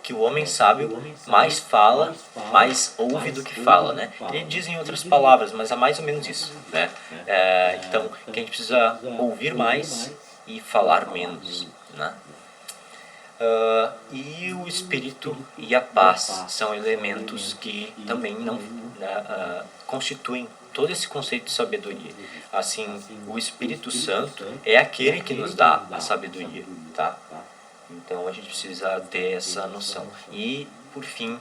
que o homem sábio mais fala, mais ouve do que fala, né? Ele diz em outras palavras, mas é mais ou menos isso, né? Então, que a gente precisa ouvir mais e falar menos, né? E o espírito e a paz são elementos que também não constituem todo esse conceito de sabedoria. Assim, o Espírito Santo é aquele que nos dá a sabedoria, tá? Então a gente precisa ter essa noção. E, por fim,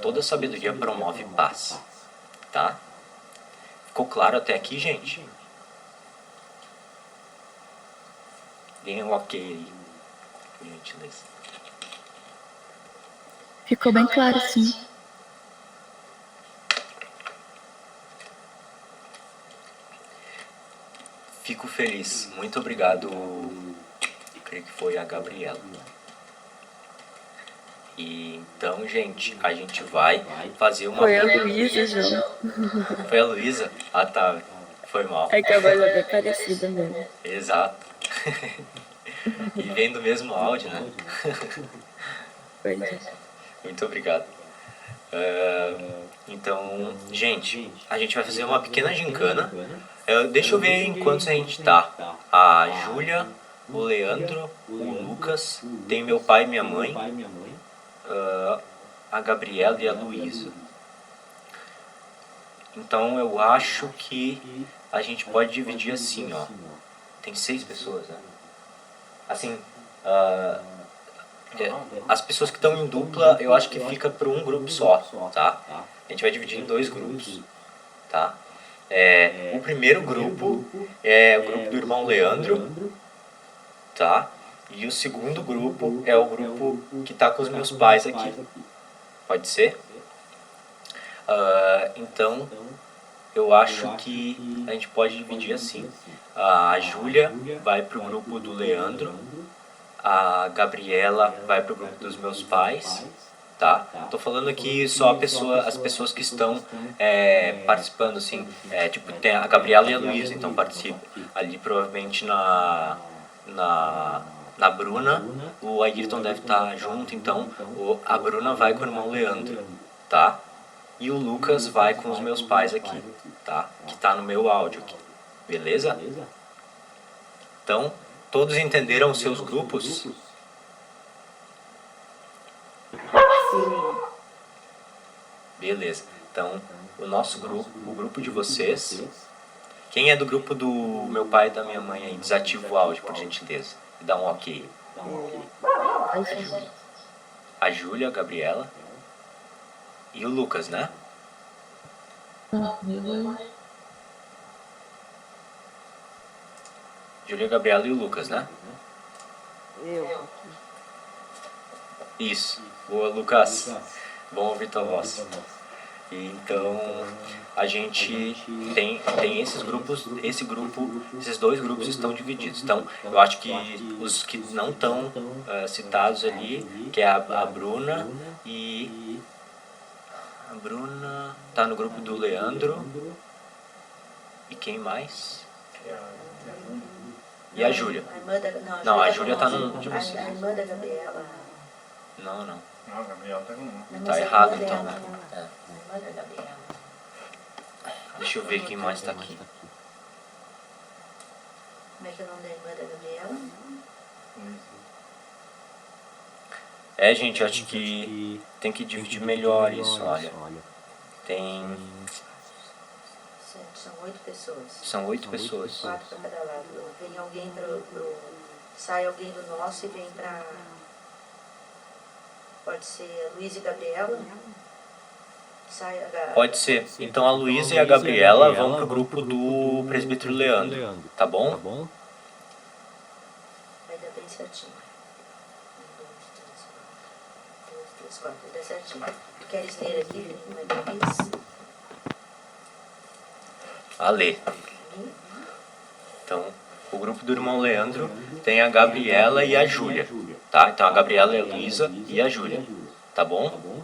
toda sabedoria promove paz, tá? Ficou claro até aqui, gente? Deem um ok aí, por gentileza. Ficou bem claro, sim. Fico feliz. Muito obrigado. Creio que foi a Gabriela. E então, gente, a gente vai fazer uma... Foi a Luísa, João. Foi a Luísa? Ah, tá. Foi mal. É que a voz é bem parecida mesmo. Exato. E vem do mesmo áudio, né? Pois é. Muito obrigado. Então, gente, a gente vai fazer uma pequena gincana. Deixa eu ver em quantos a gente tá. A Júlia, o Leandro, o Lucas, tem meu pai e minha mãe, a Gabriela e a Luísa. Então eu acho que a gente pode dividir assim, ó. Tem 6 pessoas, né? Assim, as pessoas que estão em dupla, eu acho que fica por um grupo só, tá? A gente vai dividir em 2 grupos, tá? O primeiro grupo é o grupo do irmão Leandro, tá? E o segundo grupo é o grupo que tá com os meus pais aqui. Pode ser? Então, eu acho que a gente pode dividir assim. A Júlia vai pro grupo do Leandro, a Gabriela vai pro grupo dos meus pais tá? Tô falando aqui só as pessoas que estão participando, assim, tipo, tem a Gabriela e a Luísa, então participam. Ali provavelmente na Bruna, o Ayrton deve estar junto, então a Bruna vai com o irmão Leandro, tá? E o Lucas vai com os meus pais aqui, tá? Que tá no meu áudio aqui, beleza? Então, todos entenderam os seus grupos? Sim. Beleza. Então, o nosso grupo, o grupo de vocês... Quem é do grupo do meu pai e da minha mãe aí? Desativa o áudio, por gentileza. E dá um ok. A Júlia, a Gabriela e o Lucas, né? Júlia, a Gabriela e o Lucas, né? Eu. Isso. Boa, Lucas. Bom ouvir tua voz. E então, a gente tem esses grupos, esses dois grupos estão divididos. Então, eu acho que os que não estão citados ali, que é a Bruna e... A Bruna tá no grupo do Leandro. E quem mais? E a Júlia. Não, a Júlia tá no de você. A irmã da Gabriela. Não. Não, a Gabriela tá com um. Tá errado então. A irmã da Gabriela. Deixa eu ver quem mais tá aqui. Como é que é o nome da irmã da Gabriela? Gente, eu acho que tem que dividir melhor isso, olha. Tem... São 8 pessoas. São 8 pessoas. 4 para cada lado. Vem alguém sai alguém do nosso e vem para... Pode ser Luiz e Gabriela. Sai a Pode ser. Então a Luísa e a Gabriela vão pro grupo do presbítero Leandro, tá bom? Vai dar bem certinho. 1, 2, 3, 4. 2, 3, 4. Vai dar certinho. Tu queres ler aqui, Felipe, mais uma vez? A ler. Então, o grupo do irmão Leandro tem a Gabriela e a Júlia, tá? Então a Gabriela, a Luísa e a Júlia, tá bom?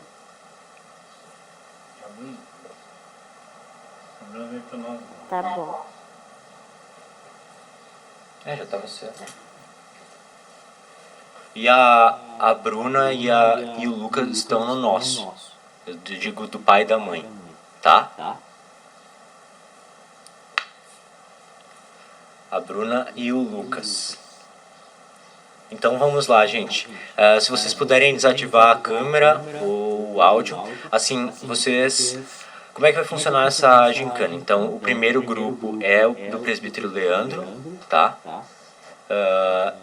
Tá bom. Já tava certo. E a Bruna e o Lucas estão no nosso. Eu digo do pai e da mãe, tá? A Bruna e o Lucas. Então vamos lá, gente. Se vocês puderem desativar a câmera, o áudio, assim, vocês... Como é que vai funcionar essa gincana? Então, o primeiro grupo é o do presbítero Leandro, tá?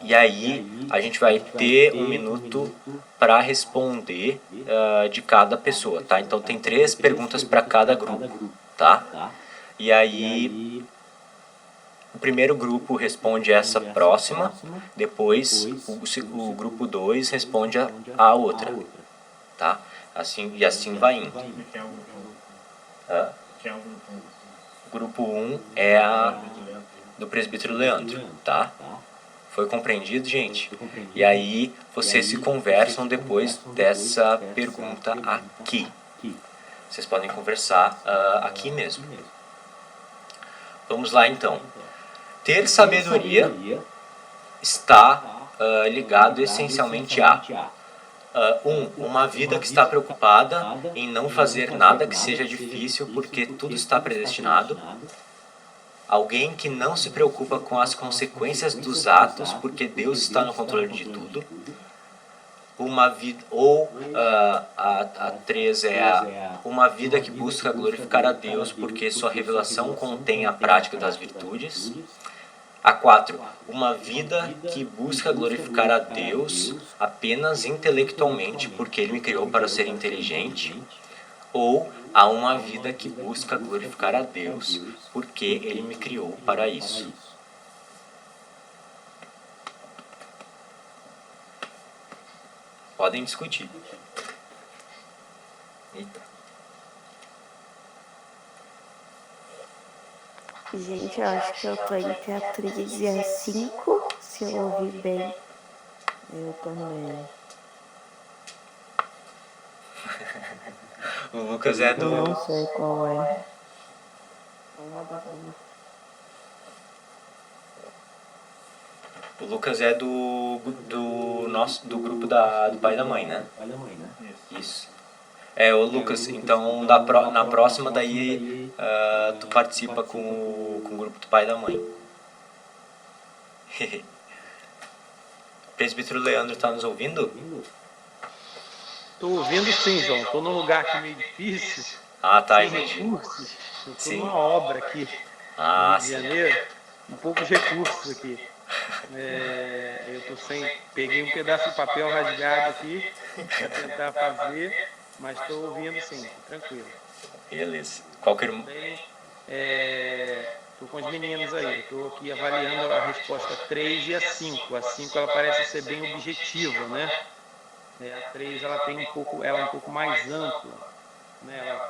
E aí, a gente vai ter 1 minuto para responder de cada pessoa, tá? Então, tem 3 perguntas para cada grupo, tá? E aí... O primeiro grupo responde essa próxima, depois o grupo 2 responde a outra, tá? Assim, e assim vai indo. O grupo 1 é a do presbítero Leandro, tá? Foi compreendido, gente? E aí vocês se conversam depois dessa pergunta aqui. Vocês podem conversar aqui mesmo. Vamos lá então. Ter sabedoria está ligado essencialmente a uma vida que está preocupada em não fazer nada que seja difícil porque tudo está predestinado. Alguém que não se preocupa com as consequências dos atos porque Deus está no controle de tudo. Uma vida, ou a 3 é uma vida que busca glorificar a Deus porque sua revelação contém a prática das virtudes. A 4, uma vida que busca glorificar a Deus apenas intelectualmente porque Ele me criou para ser inteligente. Ou há uma vida que busca glorificar a Deus porque Ele me criou para isso. Podem discutir. Eita. Gente, eu acho que eu tô entre a 3 e a 5, se eu ouvir bem. Eu também. O Lucas é Não do... sei qual é. Uma das duas. O Lucas é do grupo do pai e da mãe, né? Isso. Ô Lucas, então na próxima daí tu participa com o grupo do pai e da mãe. Presbítero Leandro tá nos ouvindo? Tô ouvindo sim, João. Tô num lugar aqui meio difícil, Ah, tá, sem entendi. recursos. Eu tô Sim. numa obra aqui no Ah, Rio de sim. Janeiro, com poucos recursos aqui. Eu tô peguei um pedaço de papel rasgado aqui para tentar fazer, mas estou ouvindo sim, tô tranquilo. Beleza. Também estou com os meninos aí, estou aqui avaliando a resposta 3 e a 5. A 5 ela parece ser bem objetiva, né? A 3 ela é um pouco mais ampla, né?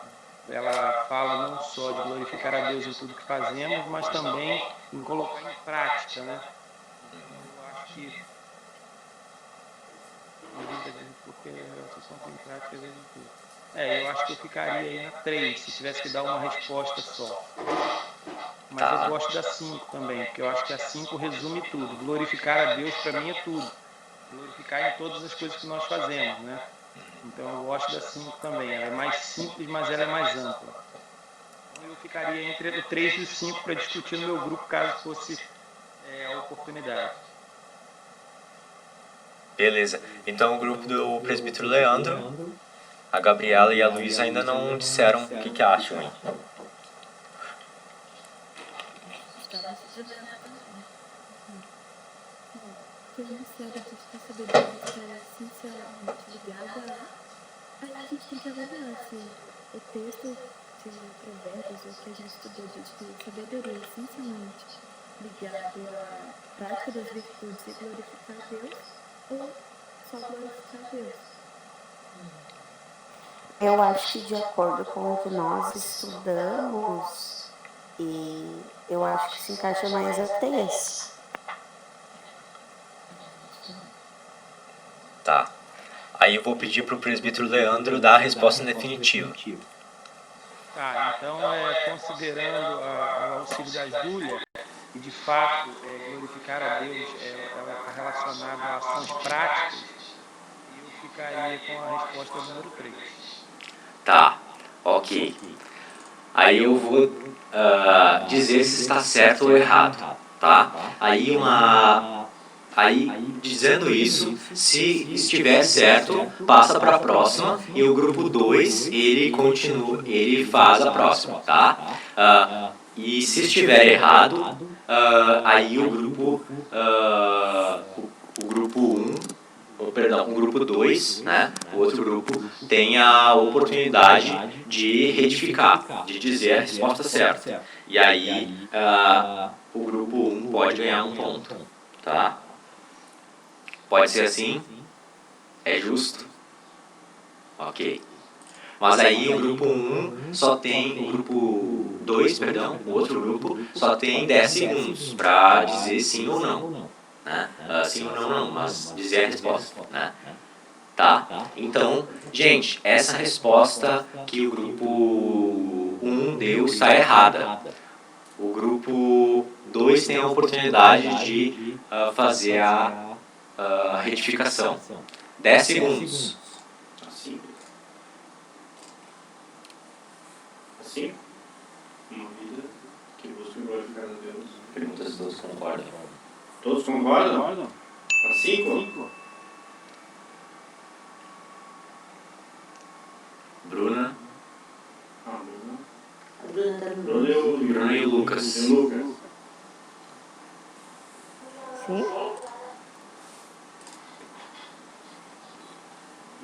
Ela fala não só de glorificar a Deus em tudo que fazemos, mas também em colocar em prática, né? Eu acho que porque vocês são em prática desde tudo. Eu acho que eu ficaria aí na 3, se tivesse que dar uma resposta só. Mas eu gosto da 5 também, porque eu acho que a 5 resume tudo. Glorificar a Deus para mim é tudo. Glorificar em todas as coisas que nós fazemos, né? Então eu gosto da 5 também. Ela é mais simples, mas ela é mais ampla. Então eu ficaria entre o 3 e o 5 para discutir no meu grupo, caso fosse a oportunidade. Beleza. Então o grupo do presbítero Leandro, a Gabriela e a Luísa ainda não disseram o que acham, hein? Estava se dizendo também. Porque o Ministério de Sabedoria é sinceramente ligado a... Aí a gente tem que avaliar se o texto de Provérbios, o que a gente estudou de sabedoria é essencialmente ligado à prática das virtudes e glorificar a Deus, ou só glorificar a Deus. Eu acho que de acordo com o que nós estudamos, e eu acho que se encaixa mais a 3. Tá. Aí eu vou pedir pro presbítero Leandro dar a resposta definitiva. Tá, então considerando o auxílio da Júlia, e de fato glorificar a Deus ela está relacionada a ações práticas, eu ficaria com a resposta número 3. Tá, ok. Aí eu vou dizer se está certo ou errado, tá? Aí, dizendo isso, se estiver certo, passa para a próxima e o grupo 2, ele faz a próxima, tá? E se estiver errado, aí o grupo 2, né, o outro grupo, tem a oportunidade de retificar, de dizer a resposta certa. E aí o grupo 1 pode ganhar um ponto, tá? Pode ser assim? É justo? Ok. Mas aí o grupo 1 só tem, o grupo 2, perdão, o outro grupo, só tem 10 segundos para dizer sim ou não. Né? Sim ou não, mas dizer a resposta, né? Tá? Então, gente, essa resposta que o grupo 1 deu está errada. O grupo 2 tem a oportunidade de fazer a retificação. 10 segundos. Assim, uma vida que busca glorificar a Deus. Pergunta se todos concordam. Todos concordam? Para 5? Bruna? Bruna e o Lucas. Sim?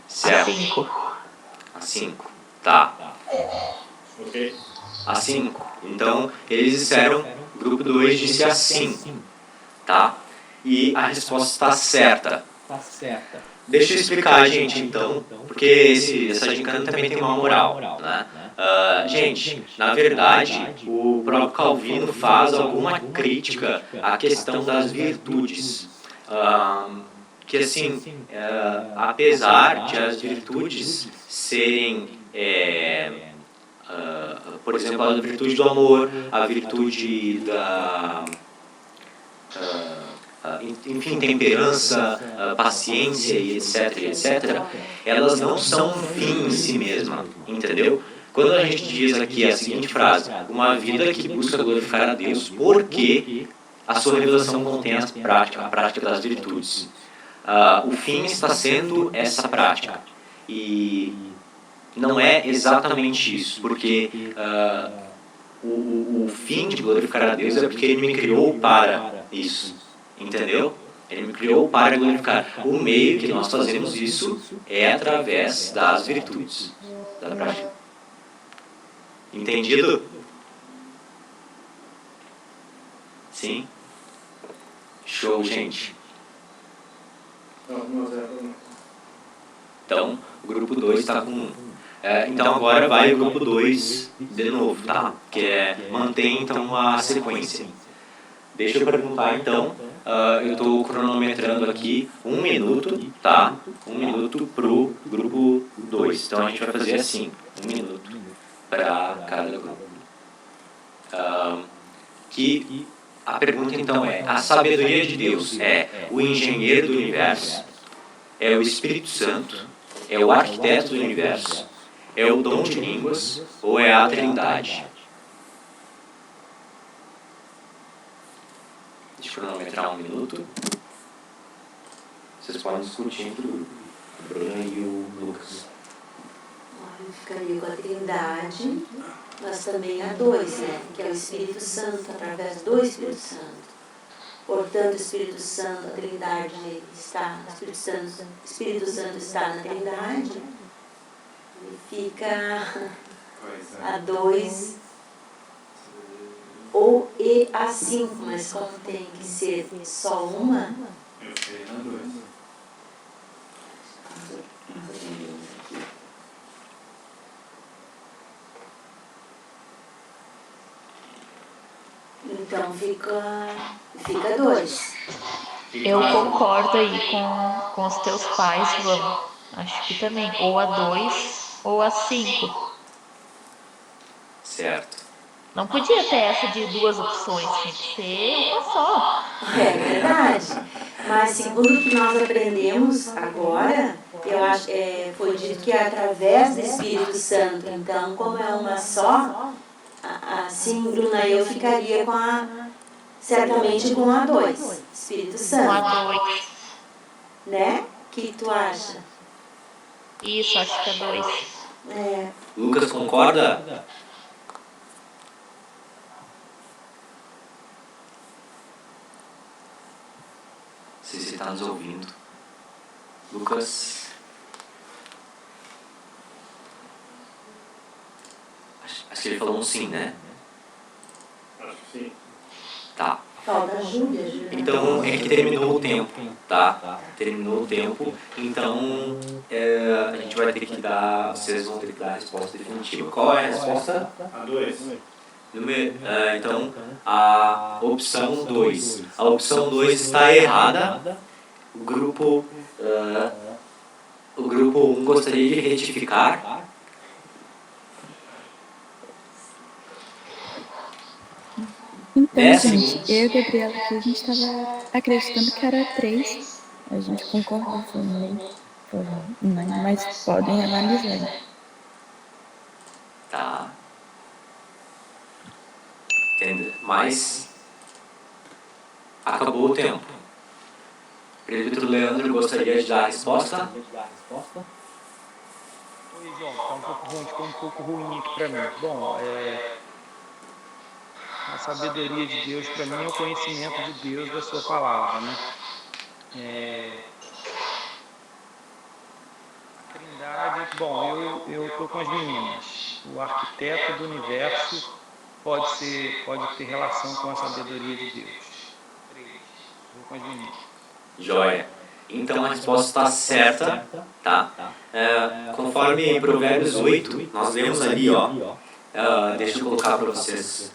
Certo. A 5. Tá. Ok. A 5. Então, eles disseram, o grupo 2 disse a 5. Tá? E a resposta está certa. Deixa eu explicar, gente, então, porque essa gincana também tem uma moral, né? Gente, na verdade, o próprio Calvino faz alguma crítica à questão das virtudes. Que, assim, apesar de as virtudes serem por exemplo, a virtude do amor, a virtude da... enfim, temperança, paciência e etc., elas não são um fim em si mesma, entendeu? Quando a gente diz aqui a seguinte frase, uma vida que busca glorificar a Deus, porque a sua revelação contém a prática das virtudes. O fim está sendo essa prática. E não é exatamente isso, porque o fim de glorificar a Deus é porque Ele me criou para isso, entendeu? Ele me criou para glorificar. O meio que nós fazemos isso é através das virtudes, da prática. Entendido? Sim? Show, gente. Então, o grupo 2 está com 1. Então agora vai o grupo 2 de novo, tá? Que é mantém então a sequência. Deixa eu perguntar então, eu estou cronometrando aqui 1 minuto, tá? 1 minuto pro grupo 2. Então a gente vai fazer assim, 1 minuto para cada grupo. Que a pergunta então é, a sabedoria de Deus é o engenheiro do universo? É o Espírito Santo? É o arquiteto do universo? É o dom de línguas? Ou é a Trindade? Deixa eu cronometrar 1 minuto. Vocês podem discutir entre o Bruno e o Lucas. Eu ficaria com a Trindade, mas também a 2, né? Que é o Espírito Santo, através do Espírito Santo. Portanto, o Espírito Santo, a Trindade está, o Espírito Santo está na Trindade, e fica a 2 ou e a 5, mas como tem que ser só uma, Eu fiquei na 2. então fica 2. Eu concordo aí com os teus pais, João. Acho que também. Ou a 2 ou a 5. Certo. Não podia ter essa de 2 opções, tinha que ser uma só. É verdade. Mas segundo o que nós aprendemos agora, eu acho, foi dito que é através do Espírito Santo. Então, como é uma só, assim, Bruna, eu ficaria certamente com a 2, Espírito Com Santo. a 2. Né? O que tu acha? Isso, acho que é 2. Lucas, concorda? Se você está nos ouvindo. Lucas. Acho que ele falou um sim, né? Acho que sim. Tá. Falta a Júlia. Então, é que terminou o tempo, tá? Terminou o tempo, então a gente vai ter que dar, vocês vão ter que dar a resposta definitiva. Qual é a resposta? A 2. Então, a opção 2. A opção 2 está errada. O grupo 1 gostaria de retificar. Então, gente, eu e a Gabriela aqui, a gente estava acreditando que era 3. A gente concordou também, mas podem analisar. Tá. Entende? Mas acabou o tempo. Presbítero Leandro gostaria de dar a resposta? Oi, João, tá um pouco ruim, ficou um pouco ruim aqui para mim. Bom, a sabedoria de Deus para mim é o conhecimento de Deus da sua palavra, né? A Trindade, bom, eu tô com as meninas. O arquiteto do universo pode ter relação com a sabedoria de Deus. 3. Vou com as meninas. Joia. Então a resposta está certa, tá? Conforme em Provérbios 8, nós lemos ali, ó. Deixa eu colocar para vocês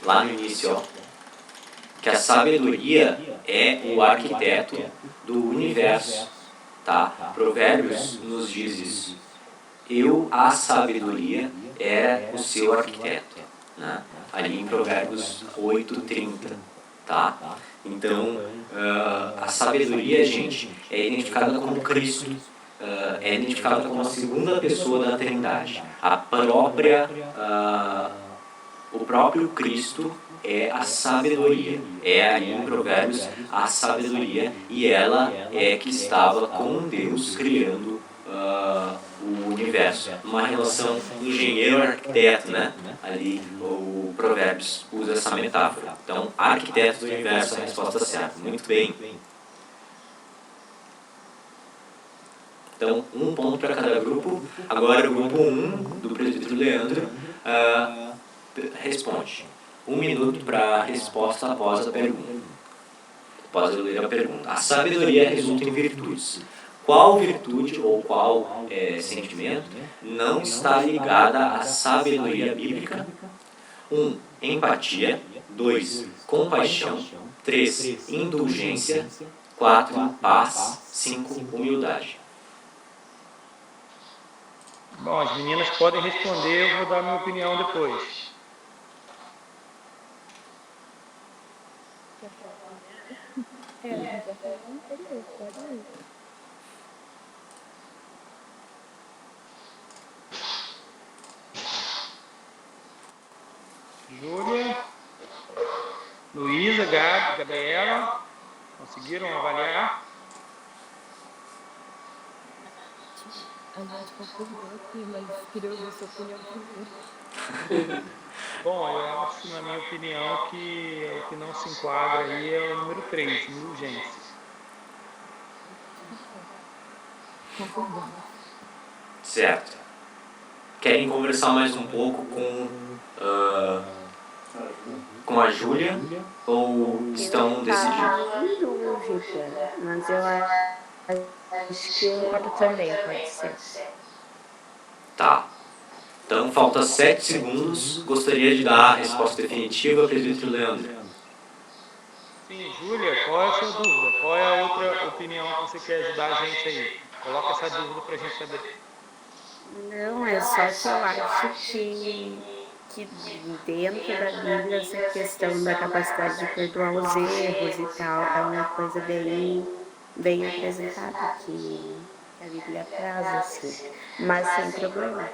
lá no início, ó. Que a sabedoria é o arquiteto do universo, tá? Provérbios nos diz isso. a sabedoria, era o seu arquiteto, né? Ali em Provérbios 8:30, tá? Então, a sabedoria, gente, é identificada como Cristo, é identificada como a segunda pessoa da Trindade. O próprio Cristo é a sabedoria, é aí em Provérbios a sabedoria, e ela é que estava com Deus criando o universo. Uma relação engenheiro-arquiteto, né? Ali o Provérbios usa essa metáfora. Então, arquiteto do universo é a resposta certa. Muito bem. Então, 1 ponto para cada grupo. Agora o grupo 1 do presbítero Leandro responde. 1 minuto para a resposta após a pergunta. Após eu ler a pergunta. A sabedoria resulta em virtudes. Qual virtude ou qual sentimento não está ligada à sabedoria bíblica? 1. Empatia. 2. Compaixão. 3. Indulgência. 4. Paz. 5. Humildade. Bom, as meninas podem responder, eu vou dar minha opinião depois. Júlia, Luísa, Gabriela, conseguiram avaliar? A gente concordou aqui, mas queria ouvir sua opinião primeiro. Bom, eu acho, na minha opinião, que o que não se enquadra aí é o número 3, indulgência. Concordamos. Certo. Querem conversar mais um pouco com a Júlia ou estão decididos? Dúvida, mas eu acho que eu concordo também, pode ser. Tá. Então, falta 7 segundos. Gostaria de dar a resposta definitiva, presbítero Leandro. Sim, Júlia, qual é a sua dúvida? Qual é a outra opinião que você quer ajudar a gente aí? Coloca essa dúvida pra gente saber. Não, é só que eu acho que dentro da Bíblia essa questão da capacidade de perdoar os erros e tal é uma coisa bem apresentada que a Bíblia traz, assim, mas sem problema.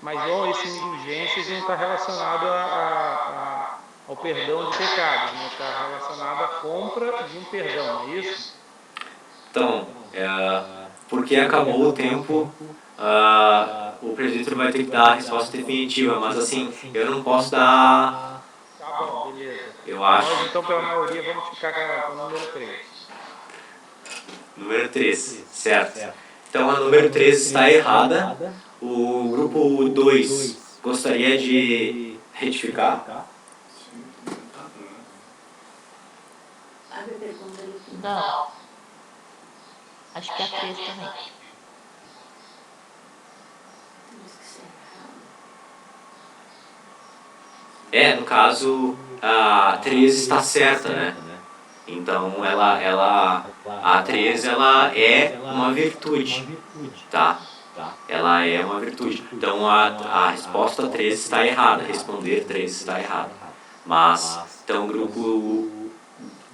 Mas, bom, esse indulgências não está relacionado ao perdão de pecados, né? Está relacionado à compra de um perdão, não é isso? Então, porque acabou o tempo, o presbítero vai ter que dar a resposta definitiva, mas assim, eu não posso dar... Tá bom, beleza. Eu acho... Nós, então, pela maioria, vamos ficar com o número 3. Número 3, certo. Então, a número 3 está errada. O grupo 2 gostaria de retificar? Abre a pergunta ali. Não. Acho que é a 3 também. No caso, a 3 está certa, né? Então, a 3 ela é uma virtude, tá? Ela é uma virtude. Então, a resposta 3 está errada. Responder 3 está errado. Mas, então, o grupo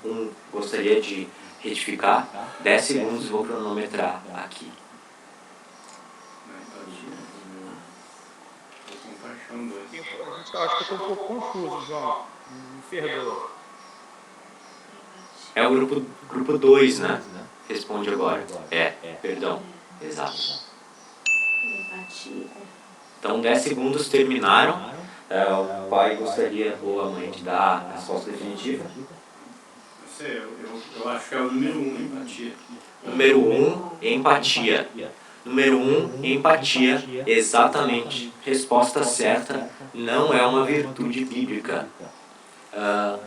1 gostaria de retificar. 10 segundos, vou cronometrar aqui. Acho que eu estou um pouco confuso, João. Me perdoa. É o grupo 2, né? Responde agora. Perdão. Exato. Empatia. Então, 10 segundos terminaram. O pai gostaria, ou a mãe, de dar a resposta definitiva. Eu acho que é o número 1, empatia. Número 1, empatia. Número 1, empatia. Exatamente. Resposta certa. Não é uma virtude bíblica. O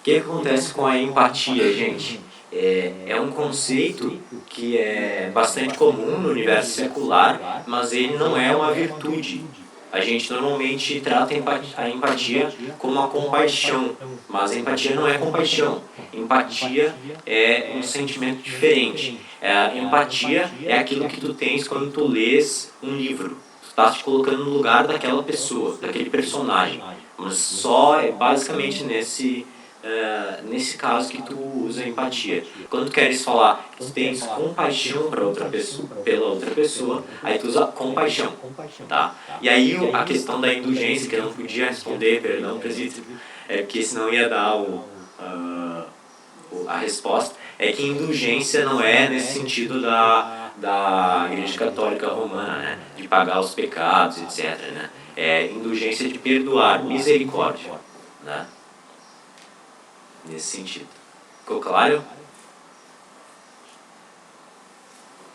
que acontece com a empatia, gente? É um conceito que é bastante comum no universo secular, mas ele não é uma virtude. A gente normalmente trata a empatia como a compaixão, mas a empatia não é compaixão. Empatia é um sentimento diferente. A empatia é aquilo que tu tens quando tu lês um livro. Tu estás te colocando no lugar daquela pessoa, daquele personagem. Mas só é basicamente nesse caso que tu usa empatia. Quando tu queres falar que tu tens compaixão pela outra pessoa, aí tu usa compaixão, tá? E aí a questão da indulgência, que eu não podia responder, perdão, presídio, é porque senão ia dar a resposta, é que indulgência não é nesse sentido da Igreja Católica Romana, né? De pagar os pecados, etc, né? É indulgência de perdoar, misericórdia, né? Nesse sentido. Ficou claro?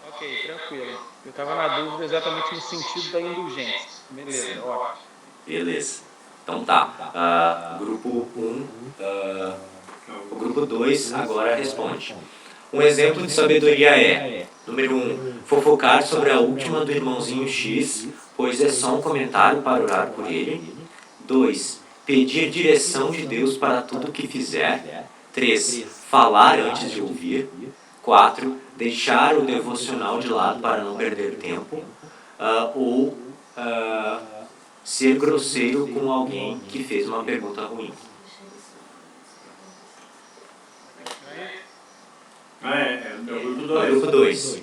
Ok, tranquilo. Eu estava na dúvida exatamente no sentido da indulgência. Beleza, ótimo. Beleza. Então tá. Grupo 1, o grupo 2 agora responde. Um exemplo de sabedoria é: número 1, fofocar sobre a última do irmãozinho X, pois é só um comentário para orar por ele. 2, pedir direção de Deus para tudo o que fizer. 3, falar antes de ouvir. 4, deixar o devocional de lado para não perder tempo. Ou ser grosseiro com alguém que fez uma pergunta ruim. É o grupo 2. Grupo 2.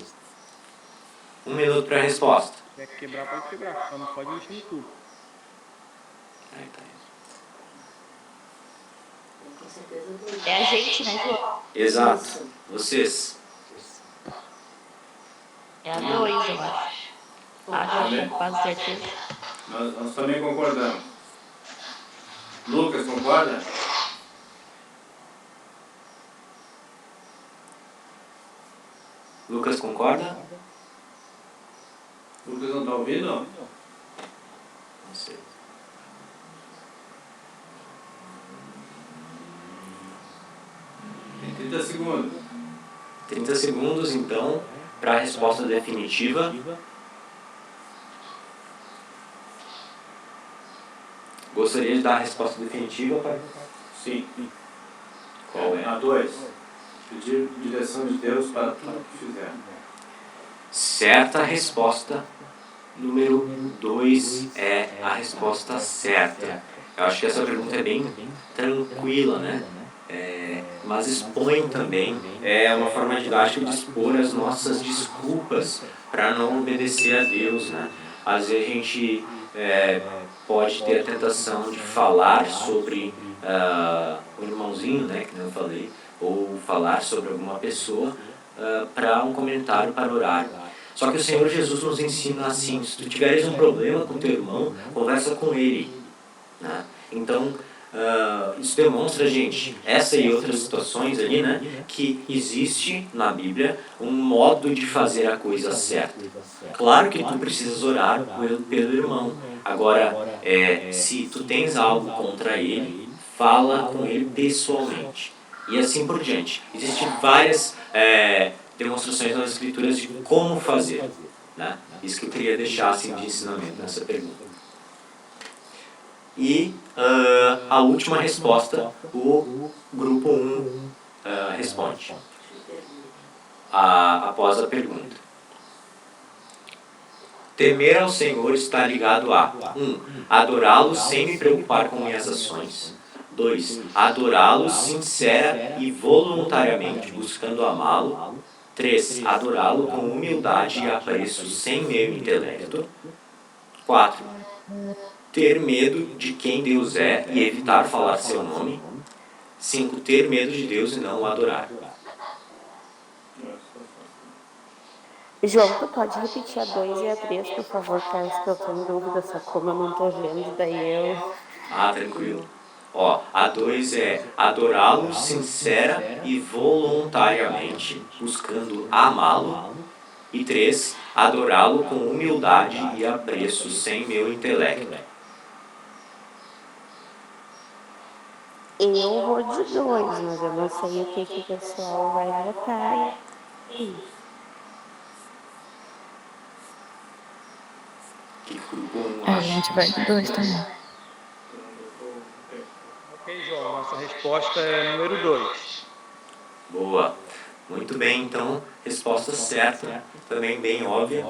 1 minuto para a resposta. Se quer quebrar, pode quebrar. Só não pode mexer em tudo. Aí tá. É a gente, né, João? Exato. Vocês. É a 2, eu acho. Acho, com quase certeza. Nós também concordamos. Lucas, concorda? Lucas concorda? Lucas não está ouvindo? Não sei. Tem 30 segundos. 30 segundos, então, para a resposta definitiva. Gostaria de dar a resposta definitiva, pai? Sim. Qual é? A 2. Pedir direção de Deus para tudo que fizer. Certa resposta. Número 2 é a resposta certa. Eu acho que essa pergunta é bem tranquila, né? Mas expõe também, é uma forma didática de expor as nossas desculpas para não obedecer a Deus, né? Às vezes a gente pode ter a tentação de falar sobre o irmãozinho, né, que eu falei, ou falar sobre alguma pessoa para um comentário para orar. Só que o Senhor Jesus nos ensina assim: se tu tiveres um problema com teu irmão, conversa com ele, né? Então, isso demonstra, gente, essa e outras situações ali, né, que existe na Bíblia um modo de fazer a coisa certa. Claro que tu precisas orar pelo irmão. Agora, se tu tens algo contra ele, fala com ele pessoalmente. E assim por diante. Existem várias demonstrações nas Escrituras de como fazer, né? Isso que eu queria deixar assim, de ensinamento nessa pergunta. E a última resposta, o grupo 1 responde após a pergunta. Temer ao Senhor está ligado a 1. Adorá-lo sem me preocupar com minhas ações. 2. Adorá-lo sincera e voluntariamente, buscando amá-lo. 3. Adorá-lo com humildade e apreço sem meu intelecto. 4. Ter medo de quem Deus é e evitar falar seu nome. 5. Ter medo de Deus e não o adorar. João, tu pode repetir a 2 e a 3, por favor, caso que eu tô em dúvida, só como eu não tô vendo, daí eu... Tranquilo. A 2 é adorá-lo sincera e voluntariamente, buscando amá-lo. E 3, adorá-lo com humildade e apreço sem meu intelecto. Eu vou de 2, mas eu não sei o que o pessoal vai votar aí. que grupo 1 A acha? gente vai de 2 também. Ok, João, nossa resposta é número 2. Boa. Muito bem, então, resposta certa, também bem óbvia.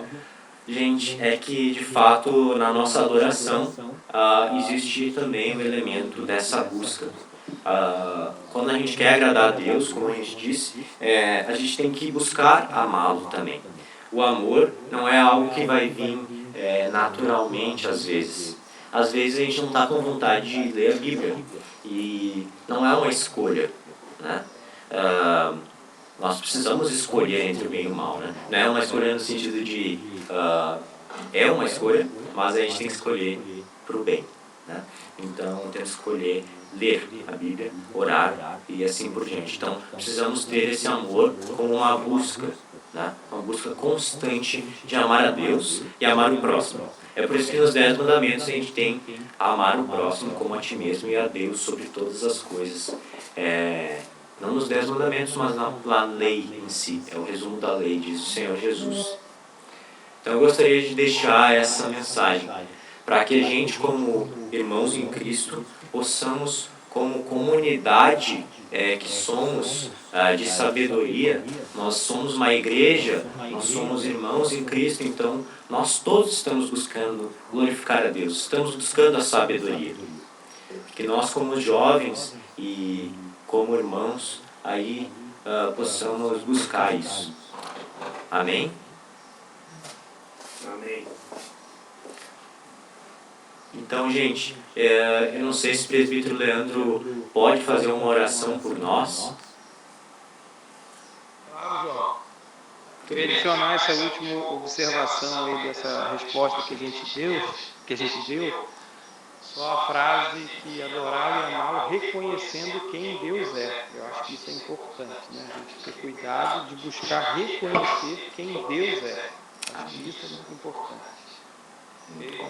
Gente, é que de fato na nossa adoração existe também o elemento dessa busca. Quando a gente quer agradar a Deus, como a gente disse, a gente tem que buscar amá-lo também. O amor não é algo que vai vir naturalmente às vezes. Às vezes a gente não está com vontade de ler a Bíblia e não é uma escolha, né? Nós precisamos escolher entre o bem e o mal, né? Não é uma escolha no sentido de é uma escolha, mas a gente tem que escolher para o bem, né? Então temos que escolher ler a Bíblia, orar e assim por diante. Então precisamos ter esse amor como uma busca, né? Uma busca constante de amar a Deus e amar o próximo. É por isso que nos 10 mandamentos a gente tem amar o próximo como a ti mesmo e a Deus sobre todas as coisas. Não nos 10 mandamentos, mas na lei em si. É o resumo da lei, diz o Senhor Jesus. Então eu gostaria de deixar essa mensagem para que a gente, como irmãos em Cristo, possamos, como comunidade que somos de sabedoria, nós somos uma igreja, nós somos irmãos em Cristo, então nós todos estamos buscando glorificar a Deus, estamos buscando a sabedoria. Que nós, como jovens e como irmãos, aí possamos buscar isso. Amém? Amém. Então, gente, eu não sei se o presbítero Leandro pode fazer uma oração por nós. Claro, João. Queria adicionar essa última observação aí dessa resposta que a gente deu, só a frase que adorá-lo e amá-lo reconhecendo quem Deus é. Eu acho que isso é importante, né? A gente ter cuidado de buscar reconhecer quem Deus é. Acho que isso é muito importante. Ok?